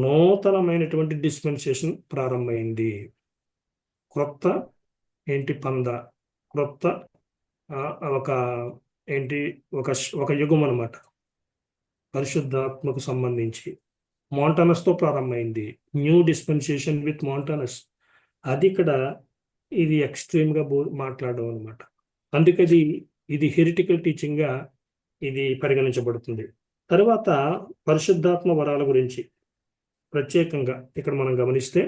నూతనమైనటువంటి డిస్పెన్సేషన్ ప్రారంభమైంది. క్రొత్త క్రొత్త ఒక యుగం అనమాట. పరిశుద్ధాత్మకు సంబంధించి మోంటానస్తో ప్రారంభమైంది. New dispensation with Montanus. అది ఇక్కడ ఇది ఎక్స్ట్రీమ్గా మాట్లాడడం అనమాట. అందుకే ఇది హెరిటికల్ టీచింగ్గా ఇది పరిగణించబడుతుంది. తర్వాత పరిశుద్ధాత్మ వరాల గురించి ప్రత్యేకంగా ఇక్కడ మనం గమనిస్తే,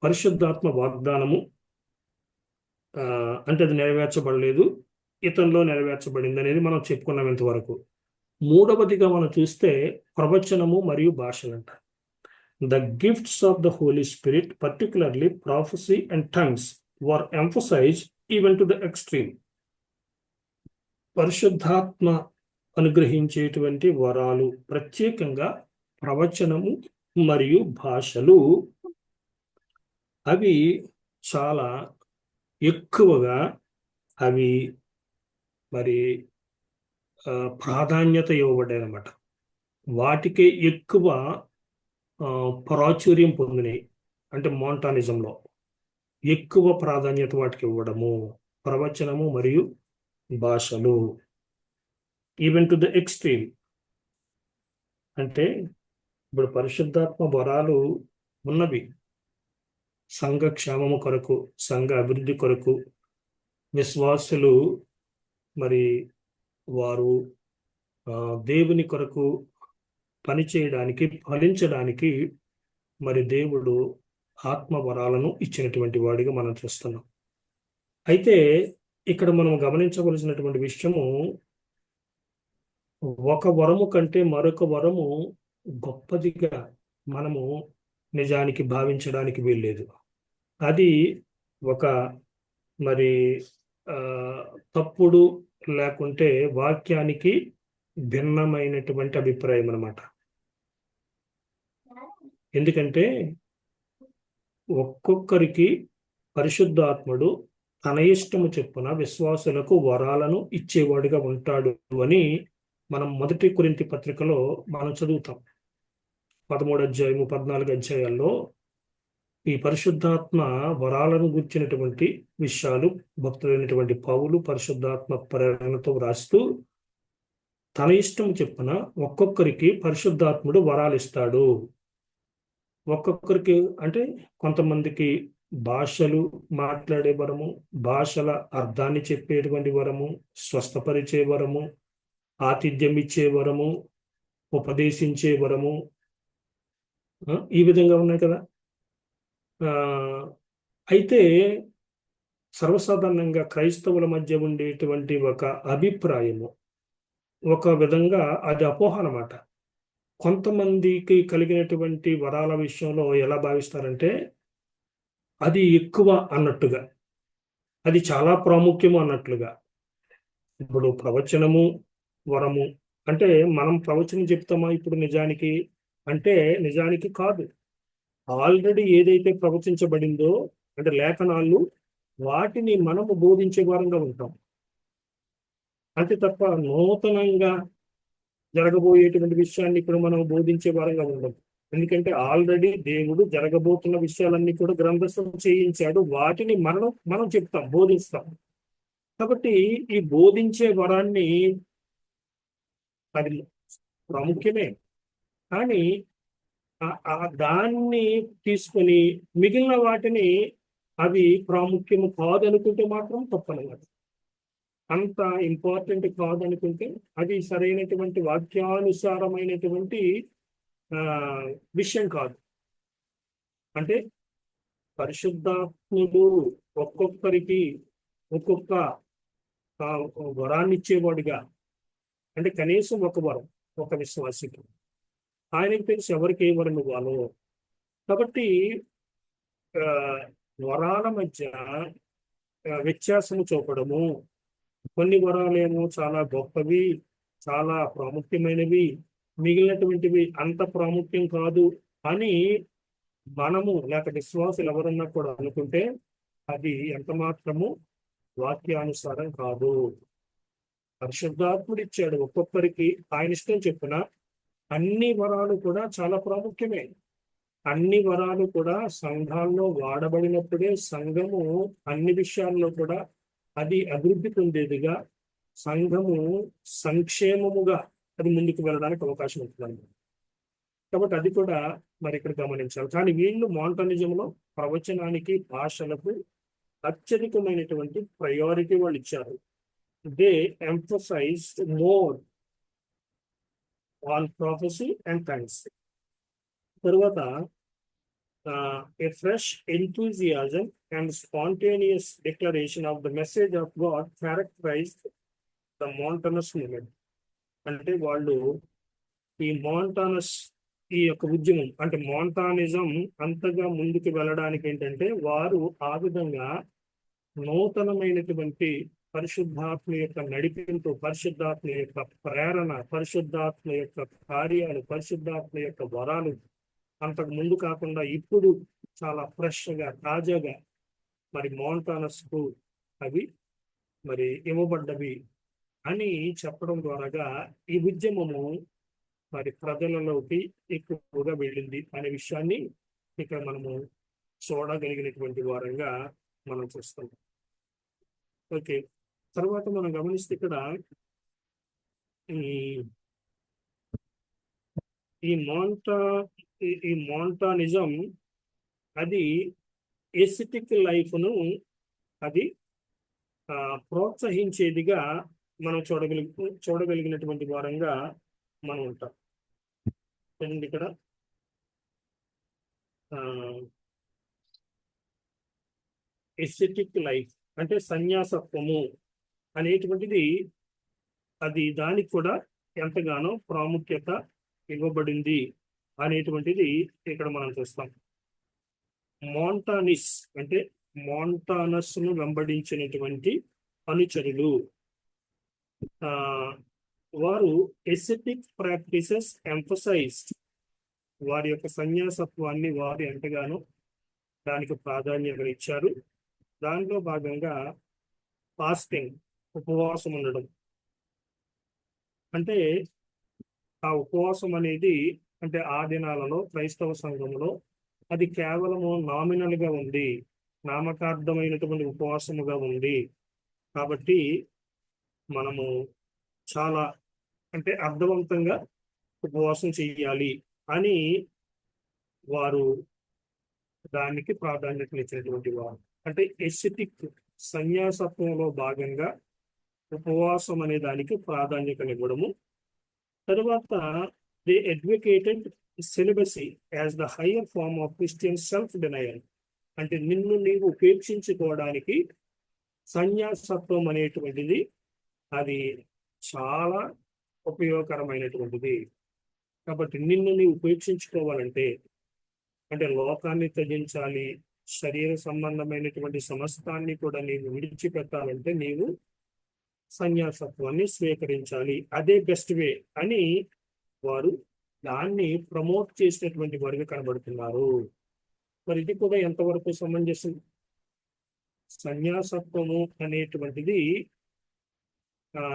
పరిశుద్ధాత్మ వాగ్దానము అంటే అది నెరవేర్చబడలేదు, ఇతనిలో నెరవేర్చబడింది అనేది మనం చెప్పుకున్నాం ఇంతవరకు. మూడవదిగా మనం చూస్తే ప్రవచనము మరియు భాషలంట. The gifts of the Holy Spirit, particularly prophecy and tongues, were emphasized even to the extreme. పరిశుద్ధాత్మ అనుగ్రహించేటువంటి వరాలు, ప్రత్యేకంగా ప్రవచనము మరియు భాషలు, అవి చాలా ఎక్కువగా అవి మరి ప్రాధాన్యత ఇవ్వబడ్డాయి అన్నమాట. వాటికే ఎక్కువ ప్రాచుర్యం పొందినాయి. అంటే మోంటానిజంలో ఎక్కువ ప్రాధాన్యత వాటికి ఇవ్వడము, ప్రవచనము మరియు భాషలు, ఈవెన్ టు ద ఎక్స్ట్రీమ్. అంటే ఇప్పుడు పరిశుద్ధాత్మ వరాలు ఉన్నవి సంఘ క్షేమము కొరకు, సంఘ అభివృద్ధి కొరకు, విశ్వాసులు మరి వారు దేవుని కొరకు పనిచేయడానికి, ఫలించడానికి మరి దేవుడు ఆత్మ వరాలను ఇచ్చినటువంటి వాడిగా మనం చూస్తున్నాం. అయితే ఇక్కడ మనం గమనించవలసినటువంటి విషయము, ఒక వరము కంటే మరొక వరము గొప్పదిగా మనము నిజానికి భావించడానికి వీల్లేదు. అది ఒక మరి తప్పుడు లేకుంటే వాక్యానికి భిన్నమైనటువంటి అభిప్రాయం అన్నమాట. ఎందుకంటే ఒక్కొక్కరికి పరిశుద్ధాత్ముడు తన ఇష్టము చొప్పున విశ్వాసులకు వరాలను ఇచ్చేవాడిగా ఉంటాడు అని మనం 1 కొరింథీ పత్రికలో మనం చదువుతాం. 13 అధ్యాయము 14 అధ్యాయాల్లో ఈ పరిశుద్ధాత్మ వరాలను గుర్చినటువంటి విషయాలు భక్తులైనటువంటి పౌలు పరిశుద్ధాత్మ ప్రేరణతో వ్రాస్తూ తన ఇష్టం చొప్పున ఒక్కొక్కరికి పరిశుద్ధాత్ముడు వరాలు ఇస్తాడు. ఒక్కొక్కరికి అంటే కొంతమందికి భాషలు మాట్లాడే వరము, భాషల అర్థాన్ని చెప్పేటువంటి వరము, స్వస్థపరిచే వరము, ఆతిథ్యం ఇచ్చే వరము, ఉపదేశించే వరము, ఈ విధంగా ఉన్నాయి కదా. ఆ, అయితే సర్వసాధారణంగా క్రైస్తవుల మధ్య ఉండేటువంటి ఒక అభిప్రాయము, ఒక విధంగా అది అపోహ అన్నమాట. కొంతమందికి కలిగినటువంటి వరాల విషయంలో ఎలా భావిస్తారంటే అది ఎక్కువ అన్నట్టుగా, అది చాలా ప్రాముఖ్యము అన్నట్లుగా. ఇప్పుడు ప్రవచనము, వరము అంటే మనం ప్రవచనం చెప్తామా ఇప్పుడు నిజానికి అంటే నిజానికి కాదు. ఆల్రెడీ ఏదైతే ప్రవచించబడిందో అంటే లేఖనాలు, వాటిని మనము బోధించే వారంగా ఉంటాం. అంతే తప్ప నూతనంగా జరగబోయేటువంటి విషయాన్ని ఇప్పుడు మనం బోధించే వారంగా ఉండం. ఎందుకంటే ఆల్రెడీ దేవుడు జరగబోతున్న విషయాలన్నీ కూడా గ్రంథస్థం చేయించాడు. వాటిని మనం చెప్తాం, బోధిస్తాం. కాబట్టి ఈ బోధించే వరాన్ని అది ప్రాముఖ్యమే. కానీ దాన్ని తీసుకొని మిగిలిన వాటిని అవి ప్రాముఖ్యము కాదనుకుంటే మాత్రం తప్పనమాట. అంత ఇంపార్టెంట్ కాదనుకుంటే అది సరైనటువంటి వాక్యానుసారమైనటువంటి ఆ విషయం కాదు. అంటే పరిశుద్ధాత్ముడు ఒక్కొక్కరికి ఒక్కొక్క ఆ, వరాన్ని ఇచ్చేవాడుగా, అంటే కనీసం ఒక వరం ఒక విశ్వాసికి, ఆయనకు తెలిసి ఎవరికి ఏ వరం ఇవ్వాలో. కాబట్టి ఆ, వరాల మధ్య వ్యత్యాసము చూపడము, కొన్ని వరాలేమో చాలా గొప్పవి, చాలా ప్రాముఖ్యమైనవి, మిగిలినటువంటివి అంత ప్రాముఖ్యం కాదు అని మనము లేక విశ్వాసులు ఎవరన్నా కూడా అనుకుంటే అది ఎంత మాత్రము వాక్యానుసారం కాదు. పరిశుద్ధాత్ముడు ఇచ్చాడు ఒక్కొక్కరికి ఆయన ఇష్టం చెప్పిన. అన్ని వరాలు కూడా చాలా ప్రాముఖ్యమే. అన్ని వరాలు కూడా సంఘాల్లో వాడబడినప్పుడే సంఘము అన్ని విషయాల్లో కూడా అది అభివృద్ధి పొందేదిగా, సంఘము సంక్షేమముగా అది ముందుకు వెళ్ళడానికి అవకాశం ఉంటుంది. కాబట్టి అది కూడా మరి ఇక్కడ గమనించాలి. కానీ వీళ్ళు మోంటనిజంలో ప్రవచనానికి, భాషలకు అత్యధికమైనటువంటి ప్రయారిటీ వాళ్ళు ఇచ్చారు. They emphasised more on prophecy and thanks. తరువాత a fresh enthusiasm and spontaneous declaration of the message of God characterized the Montanus movement. అంటే వాళ్ళు ఈ మోంటానస్ ఈ యొక్క ఉద్యమం అంటే మోంటానిజం అంతగా ముందుకు వెళ్ళడానికి ఏంటంటే వారు ఆ విధంగా నూతనమైనటువంటి పరిశుద్ధాత్మ యొక్క నడిపింపు, పరిశుద్ధాత్మ యొక్క ప్రేరణ, పరిశుద్ధాత్మ యొక్క కార్యాలు, పరిశుద్ధాత్మ యొక్క వరాలు అంతకు ముందు కాకుండా ఇప్పుడు చాలా ఫ్రెష్ గా, తాజాగా మరి మోంటానస్ కు అవి మరి ఇవ్వబడ్డవి అని చెప్పడం ద్వారాగా ఈ ఉద్యమము మరి ప్రజలలోకి ఎక్కువగా వెళ్ళింది అనే విషయాన్ని ఇక్కడ మనము చూడగలిగినటువంటి వారంగా మనం చూస్తాం. ఓకే, తర్వాత మనం గమనిస్తే ఇక్కడ ఈ ఈ మోంటా ఈ మోంటానిజం అది ఎస్థెటిక్ లైఫ్ ను అది ప్రోత్సహించేదిగా మనం చూడగలిగినటువంటి వారంగా మనం ఉంటాం. ఇక్కడ ఎస్థెటిక్ లైఫ్ అంటే సన్యాసత్వము అనేటువంటిది అది దానికి కూడా ఎంతగానో ప్రాముఖ్యత ఇవ్వబడింది అనేటువంటిది ఇక్కడ మనం చూస్తాం. మోంటానిస్ అంటే మోంటానస్ ను వెంబడించినటువంటి అనుచరులు, వారు ఎస్థెటిక్ ప్రాక్టీసెస్ ఎంఫసైజ్డ్, వారి యొక్క సన్యాసత్వాన్ని వారు ఎంతగానో దానికి ప్రాధాన్యత ఇచ్చారు. దానిలో భాగంగా ఫాస్టింగ్, ఉపవాసం ఉండడం. అంటే ఆ ఉపవాసం అనేది అంటే ఆ దినాలలో క్రైస్తవ సంఘంలో అది కేవలము నామినల్ గా ఉంది, నామకార్థమైనటువంటి ఉపవాసముగా ఉంది. కాబట్టి మనము చాలా అంటే అర్థవంతంగా ఉపవాసం చెయ్యాలి అని వారు దానికి ప్రాధాన్యతనిచ్చినటువంటి వారు. అంటే ఎస్థెటిక్ సన్యాసత్వంలో భాగంగా ఉపవాసం అనే దానికి ప్రాధాన్యతనివ్వడము. తరువాత they advocated celibacy as the higher form of Christian self-denial. అంటే నిన్ను నీవు ఉపేక్షించుకోవడానికి సన్యాసత్వం అనేటువంటిది అది చాలా ఉపయోగకరమైనటువంటిది. కాబట్టి నిన్ను నీవు ఉపేక్షించుకోవాలంటే, అంటే లోకాన్ని త్యజించాలి, శరీర సంబంధమైనటువంటి సమస్తాన్ని కూడా నీవు విడిచిపెట్టాలంటే నీవు సన్యాసత్వాన్ని స్వీకరించాలి. అదే బెస్ట్ వే అని వారు దాన్ని ప్రమోట్ చేసినటువంటి వారుగా కనబడుతున్నారు. మరి ఇది కూడా ఎంతవరకు సమంజసం? సన్యాసత్వము అనేటువంటిది ఆ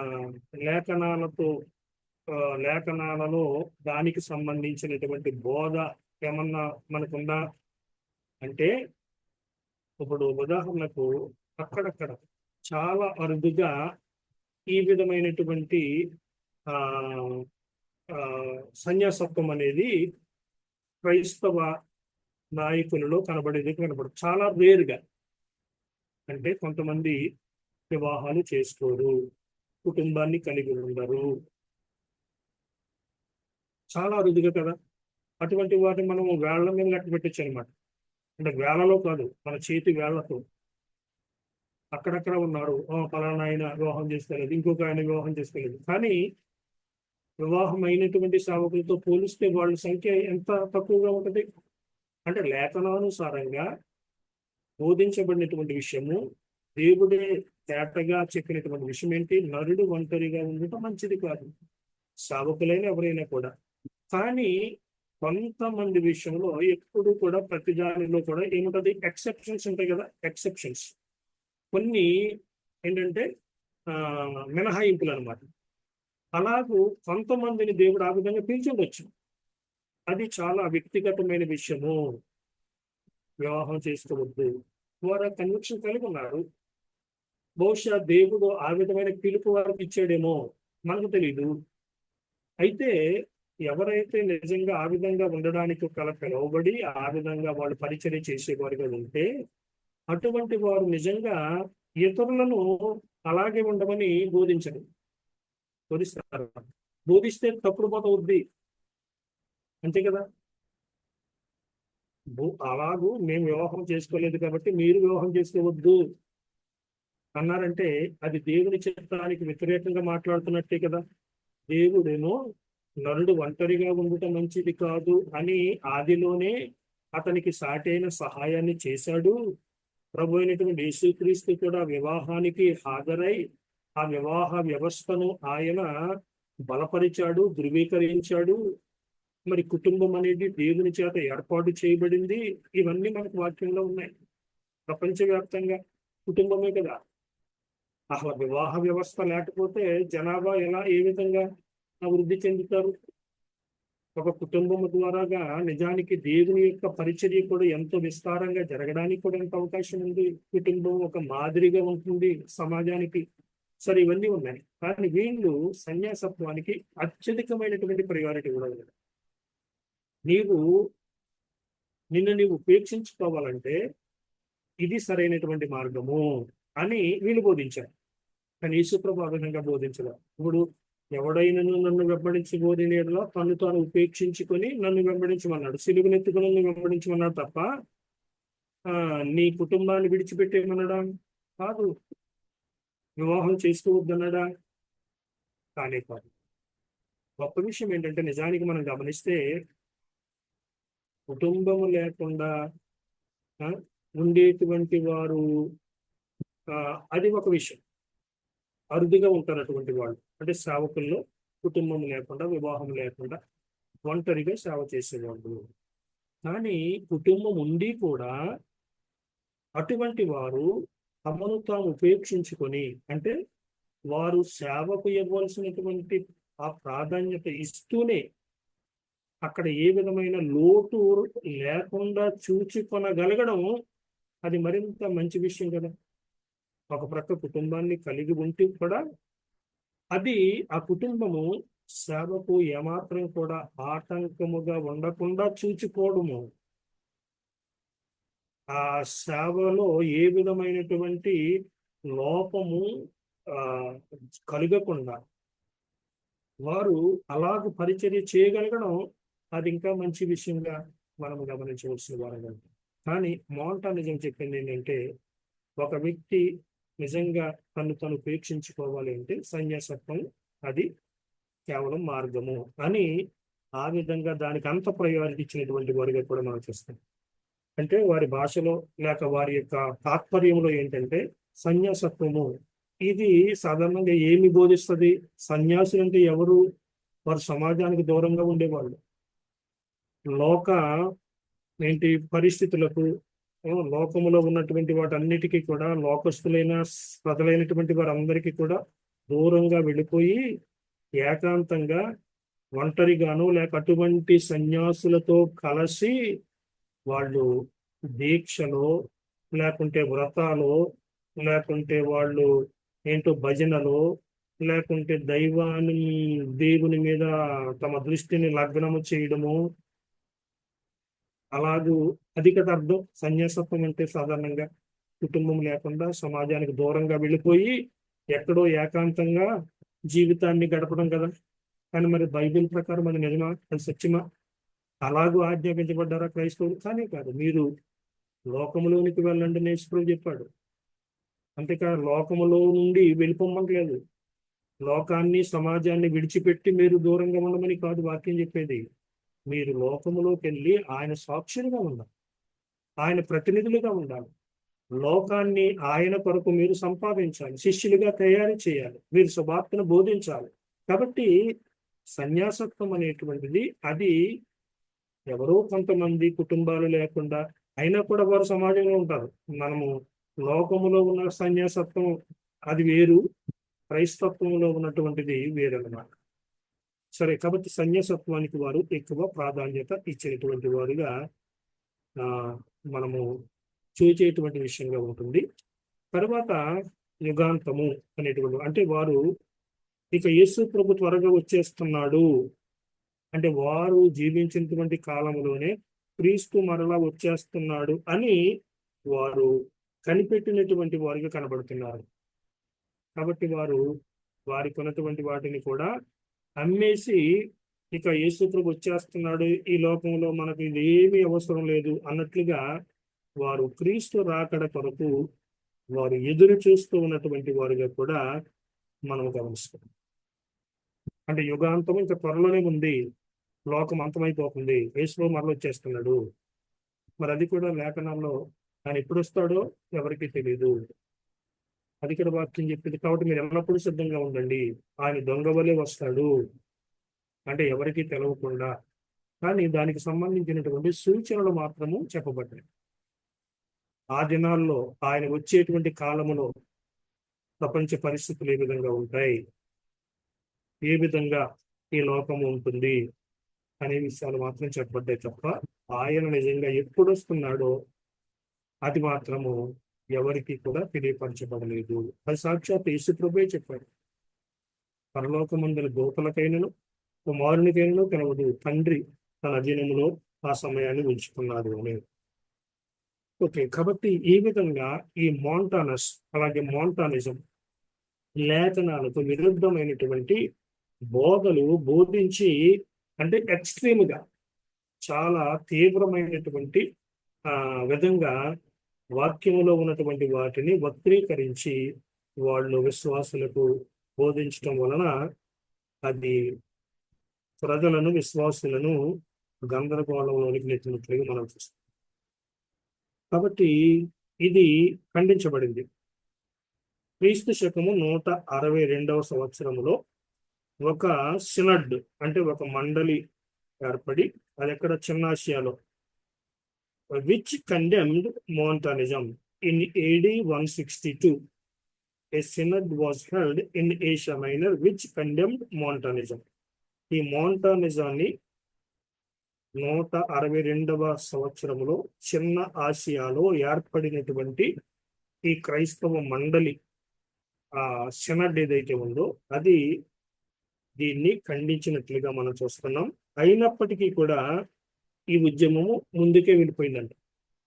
లేఖనాలతో లేఖనాలలో దానికి సంబంధించినటువంటి బోధ ఏమన్నా మనకుందా అంటే, ఇప్పుడు ఉదాహరణకు అక్కడక్కడ చాలా అరుదుగా ఈ విధమైనటువంటి ఆ ఆ సన్యాసత్వం అనేది క్రైస్తవ నాయకులలో కనబడదు. చాలా రేరుగా. అంటే కొంతమంది వివాహాలు చేసుకోరు, కుటుంబాన్ని కలిగి ఉండరు, చాలా అరుదుగా కదా. అటువంటి వాటిని మనం వేళ్ల మీద లెక్క పెట్టచ్చు అనమాట. అంటే వేళ్లలో కాదు, మన చేతి వేళ్లతో అక్కడక్కడ ఉన్నారు. పలానా ఆయన వివాహం చేసుకోలేదు, ఇంకొక ఆయన వివాహం చేసుకోలేదు. కానీ వివాహం అయినటువంటి సేవకులతో పోలిస్తే వాళ్ళ సంఖ్య ఎంత తక్కువగా ఉంటుంది? అంటే లేఖనానుసారంగా బోధించబడినటువంటి విషయము, దేవుడే తేటగా చెప్పినటువంటి విషయం ఏంటి? నరుడు ఒంటరిగా ఉండటం మంచిది కాదు, సేవకులైన ఎవరైనా కూడా. కానీ కొంతమంది విషయంలో ఎప్పుడు కూడా ప్రతి దానిలో కూడా ఏముంటది? ఎక్సెప్షన్స్ ఉంటాయి కదా. ఎక్సెప్షన్స్ కొన్ని ఏంటంటే మినహాయింపులు అనమాట. అలాగూ కొంతమందిని దేవుడు ఆ విధంగా పిలిచుండొచ్చు. అది చాలా వ్యక్తిగతమైన విషయము. వివాహం చేసుకోవద్దు, వారు కన్విక్షన్ కలిగి ఉన్నారు. బహుశా దేవుడు ఆ విధమైన పిలుపు వారికి ఇచ్చాడేమో, మనకు తెలియదు. అయితే ఎవరైతే నిజంగా ఆ విధంగా ఉండడానికి పిలువబడి ఆ విధంగా వాళ్ళు పరిచర్య చేసేవారుగా ఉంటే, అటువంటి వారు నిజంగా ఇతరులను అలాగే ఉండమని బోధిస్తారు. బోధిస్తే తప్పుడు పోత వద్ది, అంతే కదా. అలాగూ మేము వివాహం చేసుకోలేదు కాబట్టి మీరు వివాహం చేసుకోవద్దు అన్నారంటే అది దేవుని చిత్తానికి వ్యతిరేకంగా మాట్లాడుతున్నట్టే కదా. దేవుడేమో నరుడు ఒంటరిగా ఉండటం మంచిది కాదు అని ఆదిలోనే అతనికి సాటైన సహాయాన్ని చేశాడు. ప్రభు అయినటువంటి యేసుక్రీస్తు కూడా వివాహానికి హాజరై ఆ వివాహ వ్యవస్థను ఆయన బలపరిచాడు, ధృవీకరించాడు. మరి కుటుంబం అనేది దేవుని చేత ఏర్పాటు చేయబడింది. ఇవన్నీ మనకు వాక్యంలో ఉన్నాయి. ప్రపంచవ్యాప్తంగా కుటుంబమే కదా. అసలు వివాహ వ్యవస్థ లేకపోతే జనాభా ఏ విధంగా వృద్ధి చెందుతారు? ఒక కుటుంబం ద్వారాగా నిజానికి దేవుని యొక్క పరిచర్య కూడా ఎంతో విస్తారంగా జరగడానికి కూడా ఎంత అవకాశం ఉంది. కుటుంబం ఒక మాదిరిగా ఉంటుంది సమాజానికి. సరే, ఇవన్నీ ఉన్నాయి. కానీ వీళ్ళు సన్యాసత్వానికి అత్యధికమైనటువంటి ప్రయారిటీ కూడా ఉంది. నిన్ను నీవు ఉపేక్షించుకోవాలంటే ఇది సరైనటువంటి మార్గము అని వీళ్ళు బోధించారు. కానీ యేసుప్రభు ఆ విధంగా బోధించలేదు. ఇప్పుడు ఎవడైనను నన్ను వెంబడించి బోధినేడులో తను తాను ఉపేక్షించుకొని నన్ను వెంబడించమన్నాడు, సిలువనెత్తుకుని నన్ను వెంబడించమన్నాడు తప్ప నీ కుటుంబాన్ని విడిచిపెట్టేమన్నాడా? కాదు. వివాహం చేసుకోవద్దన్నాడా? కానే కాదు. గొప్ప విషయం ఏంటంటే, నిజానికి మనం గమనిస్తే కుటుంబము లేకుండా ఉండేటువంటి వారు అది ఒక విషయం. అరుదుగా ఉంటారు అటువంటి వాళ్ళు. అంటే సేవకుల్లో కుటుంబం లేకుండా, వివాహం లేకుండా ఒంటరిగా సేవ చేసేవాళ్ళు. కానీ కుటుంబం ఉండి కూడా అటువంటి వారు తమను తాము ఉపేక్షించుకొని, అంటే వారు సేవకు ఇవ్వాల్సినటువంటి ఆ ప్రాధాన్యత ఇస్తూనే అక్కడ ఏ విధమైన లోటు లేకుండా చూచుకొనగలగడం అది మరింత మంచి విషయం కదా. ఒక ప్రక్క కుటుంబాన్ని కలిగి ఉంటే కూడా అది ఆ కుటుంబము సేవకు ఏమాత్రం కూడా ఆటంకముగా ఉండకుండా చూచుకోవడము, ఆ సేవలో ఏ విధమైనటువంటి లోపము కలగకుండా వారు అలాగ పరిచర్య చేయగలగడం అది ఇంకా మంచి విషయంగా మనం గమనించవలసిన వారు. కానీ మోంటానిజం చెప్పింది ఏంటంటే ఒక వ్యక్తి నిజంగా తను ఉపేక్షించుకోవాలి అంటే సన్యాసత్వం అది కేవలం మార్గము అని ఆ విధంగా దానికి అంత ప్రయారిటీ ఇచ్చినటువంటి వారిగా కూడా మనం చూస్తాం. అంటే వారి భాషలో లేక వారి యొక్క తాత్పర్యంలో ఏంటంటే సన్యాసత్వము ఇది సాధారణంగా ఏమి బోధిస్తుంది? సన్యాసులు అంటే ఎవరు? వారు సమాజానికి దూరంగా ఉండేవాళ్ళు. లోక పరిస్థితులకు లోకములో ఉన్నటువంటి వాటన్నిటికీ కూడా లోకస్తులైన ప్రజలైనటువంటి వారందరికీ కూడా దూరంగా వెళ్ళిపోయి ఏకాంతంగా ఒంటరిగాను లేక అటువంటి సన్యాసులతో కలిసి వాళ్ళు దీక్షలో లేకుంటే వ్రతాలు లేకుంటే వాళ్ళు భజనలో లేకుంటే దేవుని మీద తమ దృష్టిని లగ్నము చేయడము. అలాగూ అధికత అర్థం సన్యాసత్వం అంటే సాధారణంగా కుటుంబం లేకుండా సమాజానికి దూరంగా వెళ్ళిపోయి ఎక్కడో ఏకాంతంగా జీవితాన్ని గడపడం కదా. కానీ మరి బైబిల్ ప్రకారం అది నిజమా? అది సత్యమా? అలాగూ ఆజ్ఞాపించబడ్డారా క్రైస్తవులు? కానీ కాదు. మీరు లోకములోనికి వెళ్ళండి నేర్చుకుని చెప్పాడు. అంతేకాదు లోకములో నుండి వెళ్ళిపోమ్మట్లేదు. లోకాన్ని సమాజాన్ని విడిచిపెట్టి మీరు దూరంగా ఉండమని కాదు వాక్యం చెప్పేది. మీరు లోకములోకి వెళ్ళి ఆయన సాక్షులుగా ఉండాలి, ఆయన ప్రతినిధులుగా ఉండాలి. లోకాన్ని ఆయన కొరకు మీరు సంపాదించాలి, శిష్యులుగా తయారు చేయాలి, మీరు సువార్తను బోధించాలి. కాబట్టి సన్యాసత్వం అనేటువంటిది అది ఎవరో కొంతమంది కుటుంబాలు లేకుండా అయినా కూడా వారు సమాజంలో ఉంటారు. మనము లోకములో ఉన్న సన్యాసత్వం అది వేరు, క్రైస్తత్వంలో ఉన్నటువంటిది వేరన్నమాట. సరే, కాబట్టి సన్యాసత్వానికి వారు ఎక్కువ ప్రాధాన్యత ఇచ్చేటువంటి వారుగా మనము చూచేటువంటి విషయంగా ఉంటుంది. తర్వాత యుగాంతము అనేటువంటి అంటే వారు ఇక యేసు ప్రభు త్వరగా వచ్చేస్తున్నాడు అంటే వారు జీవించినటువంటి కాలంలోనే క్రీస్తు మరలా వచ్చేస్తున్నాడు అని వారు కనిపెట్టినటువంటి వారిగా కనబడుతున్నారు. కాబట్టి వారు వారికి ఉన్నటువంటి వాటిని కూడా అమ్మేసి ఇక యేసు ప్రభు వచ్చేస్తున్నాడు, ఈ లోకంలో మనకు ఇదేమీ అవసరం లేదు అన్నట్లుగా వారు క్రీస్తు రాకడ కొరకు వారు ఎదురు చూస్తూ ఉన్నటువంటి వారుగా కూడా మనం గమనిస్తాం. అంటే యుగాంతం ఇంకా త్వరలోనే ఉంది, లోకం అంతమైపోతుంది, యేసు మరల వచ్చేస్తున్నాడు. మరి అది కూడా లేఖనాల్లో ఆయన ఎప్పుడు వస్తాడో ఎవరికి తెలియదు, అది కూడా వాక్యం చెప్పింది. కాబట్టి మీరు ఎల్లప్పుడూ సిద్ధంగా ఉండండి, ఆయన దొంగ వలె వస్తాడు అంటే ఎవరికి తెలవకుండా. కానీ దానికి సంబంధించినటువంటి సూచనలు మాత్రము చెప్పబడ్డాయి. ఆ దినాల్లో ఆయన వచ్చేటువంటి కాలములో ప్రపంచ పరిస్థితులు ఏ విధంగా ఉంటాయి, ఏ విధంగా ఈ లోకము ఉంటుంది అనే విషయాలు మాత్రం చెప్పబడ్డాయి తప్ప ఆయన నిజంగా ఎప్పుడు వస్తున్నాడో అది మాత్రము ఎవరికి కూడా తెలియపరచబడలేదు. అది సాక్షాత్ యేసు ప్రభువే చెప్పాడు. పరలోకమందుల దూతలకైనను కుమారునికైనను కనవదు, తండ్రి తన అధీనములో ఆ సమయాన్ని ఉంచుకున్నాడు అని. ఓకే, కాబట్టి ఈ విధంగా ఈ మోంటానస్ అలాగే మోంటానిజం లేఖనాలకు విరుద్ధమైనటువంటి బోధలు బోధించి అంటే ఎక్స్ట్రీమ్గా చాలా తీవ్రమైనటువంటి విధంగా వాక్యములో ఉన్నటువంటి వాటిని వక్రీకరించి వాళ్ళు విశ్వాసులకు బోధించడం వలన అది ప్రజలను విశ్వాసులను గందరగోళంలోనికి నెట్టినట్లుగా మనం చూస్తాం. కాబట్టి ఇది ఖండించబడింది. క్రీస్తు శకము 162వ సంవత్సరములో ఒక సినడ్ అంటే ఒక మండలి ఏర్పడి, అది ఎక్కడ చిన్నాసియాలో, which condemned Montanism in AD 162. A synod was held in Asia Minor which condemned Montanism. ఈ మోంటానిజాన్ని 162వ సంవత్సరంలో చిన్న ఆసియాలో ఏర్పడినటువంటి ఈ క్రైస్తవ మండలి సినడ్ ఏదైతే ఉందో అది దీన్ని ఖండించినట్లుగా మనం చూస్తున్నాం. అయినప్పటికీ కూడా ఈ ఉద్యమము ముందుకే వెళ్ళిపోయిందంట.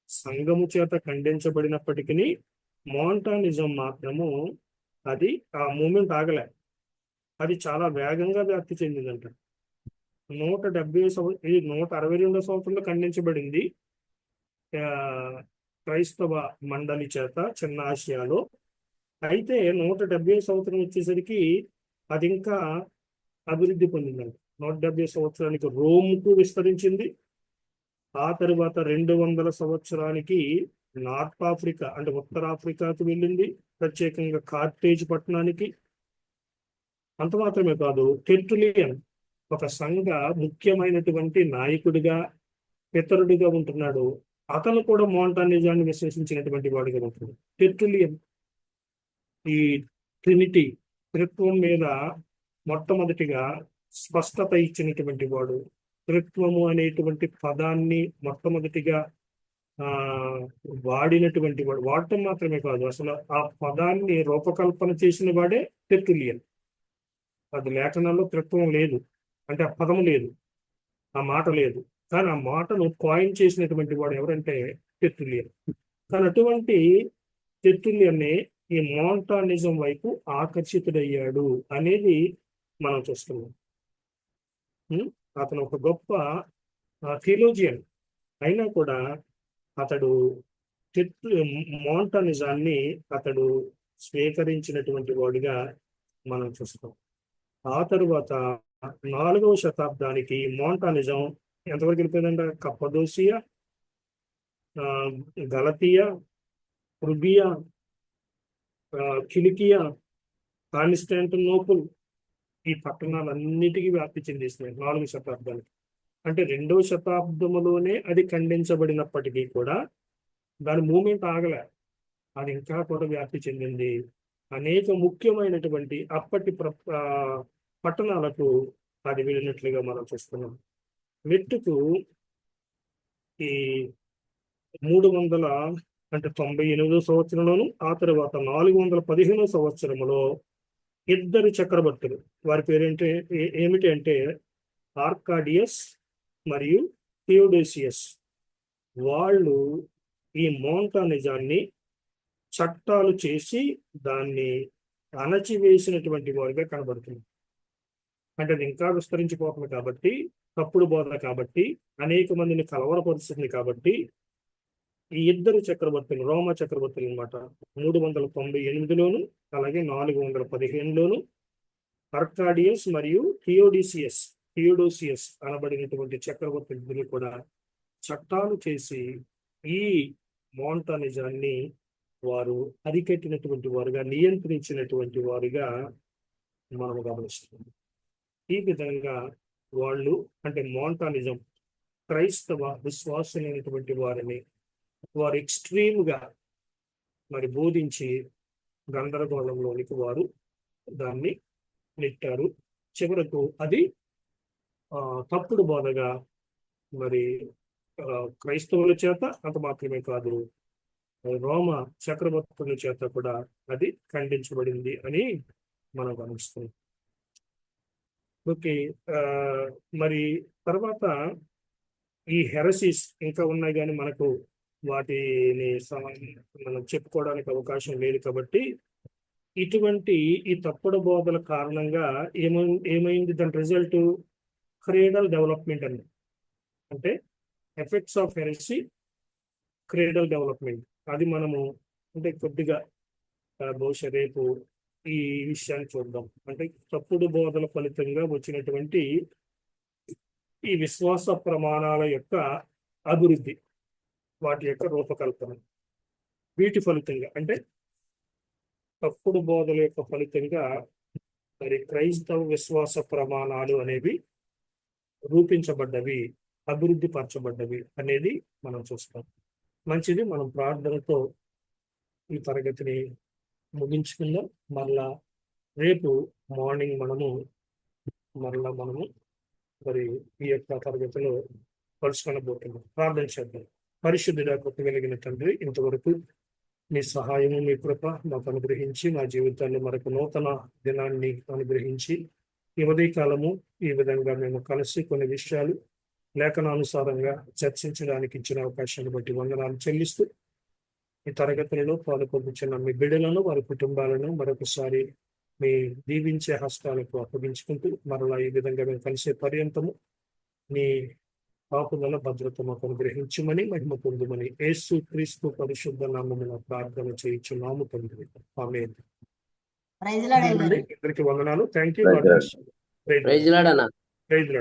సంఘము చేత ఖండించబడినప్పటికీ మోంటానిజం మాత్రము అది ఆ మూమెంట్ ఆగలే, అది చాలా వేగంగా వ్యాప్తి చెందిందంట. 162వ సంవత్సరంలో ఖండించబడింది. ఆ, క్రైస్తవ మండలి చేత చిన్న ఆసియాలో. అయితే 170 సంవత్సరం వచ్చేసరికి అది ఇంకా అభివృద్ధి పొందిందండి. 170 సంవత్సరానికి రోమ్కు విస్తరించింది. ఆ తరువాత 200 సంవత్సరానికి నార్త్ ఆఫ్రికా అంటే ఉత్తర ఆఫ్రికాకు వెళ్ళింది, ప్రత్యేకంగా కార్టేజ్ పట్టణానికి. అంత మాత్రమే కాదు, టెర్టులియన్ ఒక సంఘ ముఖ్యమైనటువంటి నాయకుడిగా, పితరుడిగా ఉంటున్నాడు. అతను కూడా మోంటానిజాన్ని విశ్వసించినటువంటి వాడిగా ఉంటున్నాడు. టెర్టులియన్ ఈ ట్రినిటీ, త్రిత్వం మీద మొట్టమొదటిగా స్పష్టత ఇచ్చినటువంటి వాడు. త్రిత్వము అనేటువంటి పదాన్ని మొట్టమొదటిగా ఆ వాడినటువంటి వాడు. వాడటం మాత్రమే కాదు, అసలు ఆ పదాన్ని రూపకల్పన చేసిన వాడే టెర్టులియన్. అది లేఖనాల్లో త్రిత్వం లేదు, అంటే ఆ పదం లేదు, ఆ మాట లేదు. కానీ ఆ మాటను కాయిన్ చేసినటువంటి వాడు ఎవరంటే టెర్టులియన్. కానీ అటువంటి టెర్టులియన్ని ఈ మోంటానిజం వైపు ఆకర్షితుడయ్యాడు అనేది మనం చూస్తున్నాం. అతను ఒక గొప్ప థియోలోజియన్ అయినా కూడా అతడు మోంటానిజాన్ని అతడు స్వీకరించినటువంటి వాడిగా మనం చూస్తాం. ఆ తరువాత 4వ శతాబ్దానికి మోంటానిజం ఎంతవరకు వెళ్ళిపోయిందంటే కప్పదోసియా, గలతియా, రుబియా, కిలికియా, కాన్స్టాంటినోపుల్, ఈ పట్టణాలన్నిటికీ వ్యాప్తి చెందిస్తున్నాయి 4వ శతాబ్దానికి. అంటే 2వ శతాబ్దములోనే అది ఖండించబడినప్పటికీ కూడా దాని మూమెంట్ ఆగలే, అది ఇంకా కూడా వ్యాప్తి చెందింది. అనేక ముఖ్యమైనటువంటి అప్పటి పట్టణాలకు అది వెళ్ళినట్లుగా మనం చూస్తున్నాం. మెట్టుకు ఈ 300 అంటే 98వ సంవత్సరంలోను, ఆ తర్వాత 415వ సంవత్సరంలో ఇద్దరు చక్రవర్తులు, వారి పేరేంటి ఏమిటి అంటే ఆర్కాడియస్ మరియు థియోడోసియస్, వాళ్ళు ఈ మోంటానిజాన్ని చట్టాలు చేసి దాన్ని అణచివేసినటువంటి వారిగా కనబడుతుంది. అంటే అది ఇంకా విస్తరించిపోతుంది కాబట్టి, తప్పుడు బోధన కాబట్టి, అనేక మందిని కలవరపరుస్తుంది కాబట్టి ఈ ఇద్దరు చక్రవర్తులు, రోమా చక్రవర్తులు అనమాట, 398లోను అలాగే 415లోను ఆర్కాడియస్ మరియు థియోడోసియస్ అనబడినటువంటి చక్రవర్తులు కూడా చట్టాలు చేసి ఈ మోంటానిజాన్ని వారు అరికట్టినటువంటి వారుగా, నియంత్రించినటువంటి వారుగా మనం గమనిస్తున్నాం. ఈ విధంగా వాళ్ళు అంటే మోంటానిజం క్రైస్తవ విశ్వాసులైనటువంటి వారిని వారు ఎక్స్ట్రీమ్గా మరి బోధించి గందరగోళంలోనికి వారు దాన్ని నెట్టారు. చివరకు అది తప్పుడు బోధగా మరి క్రైస్తవుల చేత, అంత మాత్రమే కాదు రోమ చక్రవర్తుల చేత కూడా అది ఖండించబడింది అని మనం గమనిస్తున్నాం. ఓకే, మరి తర్వాత ఈ హెరసీస్ ఇంకా ఉన్నాయి, కానీ మనకు వాటిని మనం చెప్పుకోవడానికి అవకాశం లేదు కాబట్టి ఇటువంటి ఈ తప్పుడు బోధల కారణంగా ఏమైంది దాని రిజల్ట్ క్రేడల్ డెవలప్మెంట్ అని. అంటే ఎఫెక్ట్స్ ఆఫ్ హెరసీ, క్రేడల్ డెవలప్మెంట్, అది మనము అంటే కొద్దిగా బహుశా రేపు ఈ విషయాన్ని చూద్దాం. అంటే తప్పుడు బోధల ఫలితంగా వచ్చినటువంటి ఈ విశ్వాస ప్రమాణాల యొక్క అభివృద్ధి, వాటి యొక్క రూపకల్పన, వీటి ఫలితంగా అంటే తప్పుడు బోధల యొక్క ఫలితంగా మరి క్రైస్తవ విశ్వాస ప్రమాణాలు అనేవి రూపించబడ్డవి, అభివృద్ధి పరచబడ్డవి అనేది మనం చూస్తాం. మంచిది, మనం ప్రార్థనతో ఈ తరగతిని ముగించుకుందాం. మళ్ళా రేపు మార్నింగ్ మనము మరి ఈ యొక్క తరగతిలో కలుసుకొనబోతున్నాం. ప్రార్థన చేద్దాం. పరిశుద్ధుడా, కృప కలిగిన తండ్రి, ఇంతవరకు మీ సహాయము, మీ కృప మాకు అనుగ్రహించి మా జీవితాల్లో మరొక నూతన దినాన్ని అనుగ్రహించి ఈ ఉదయకాలము ఈ విధంగా మేము కలిసి కొన్ని విషయాలు లేఖనానుసారంగా చర్చించడానికి ఇచ్చిన అవకాశాన్ని బట్టి వందనాలు చెల్లిస్తూ ఈ తరగతులలో పాల్పొందుతున్న మీ బిడ్డలను, వారి కుటుంబాలను మరొకసారి మీ దీవించే హస్తాలకు అప్పగించుకుంటూ మరలా ఈ విధంగా మేము కలిసే పర్యంతము మీ కాపుదల భద్రత మాకు అనుగ్రహించమని మహిమ పొందుమని యేసు క్రీస్తు పరిశుద్ధ నామమున ప్రార్థన చేయించున్నాము తండ్రి. ఆమేన్. ప్రైజ్ లార్డ్ అయ్యగారు. ఇద్దరికి వందనాలు. Thank you. Praise Lord. Praise praise Lord అన్న. లార్డ్.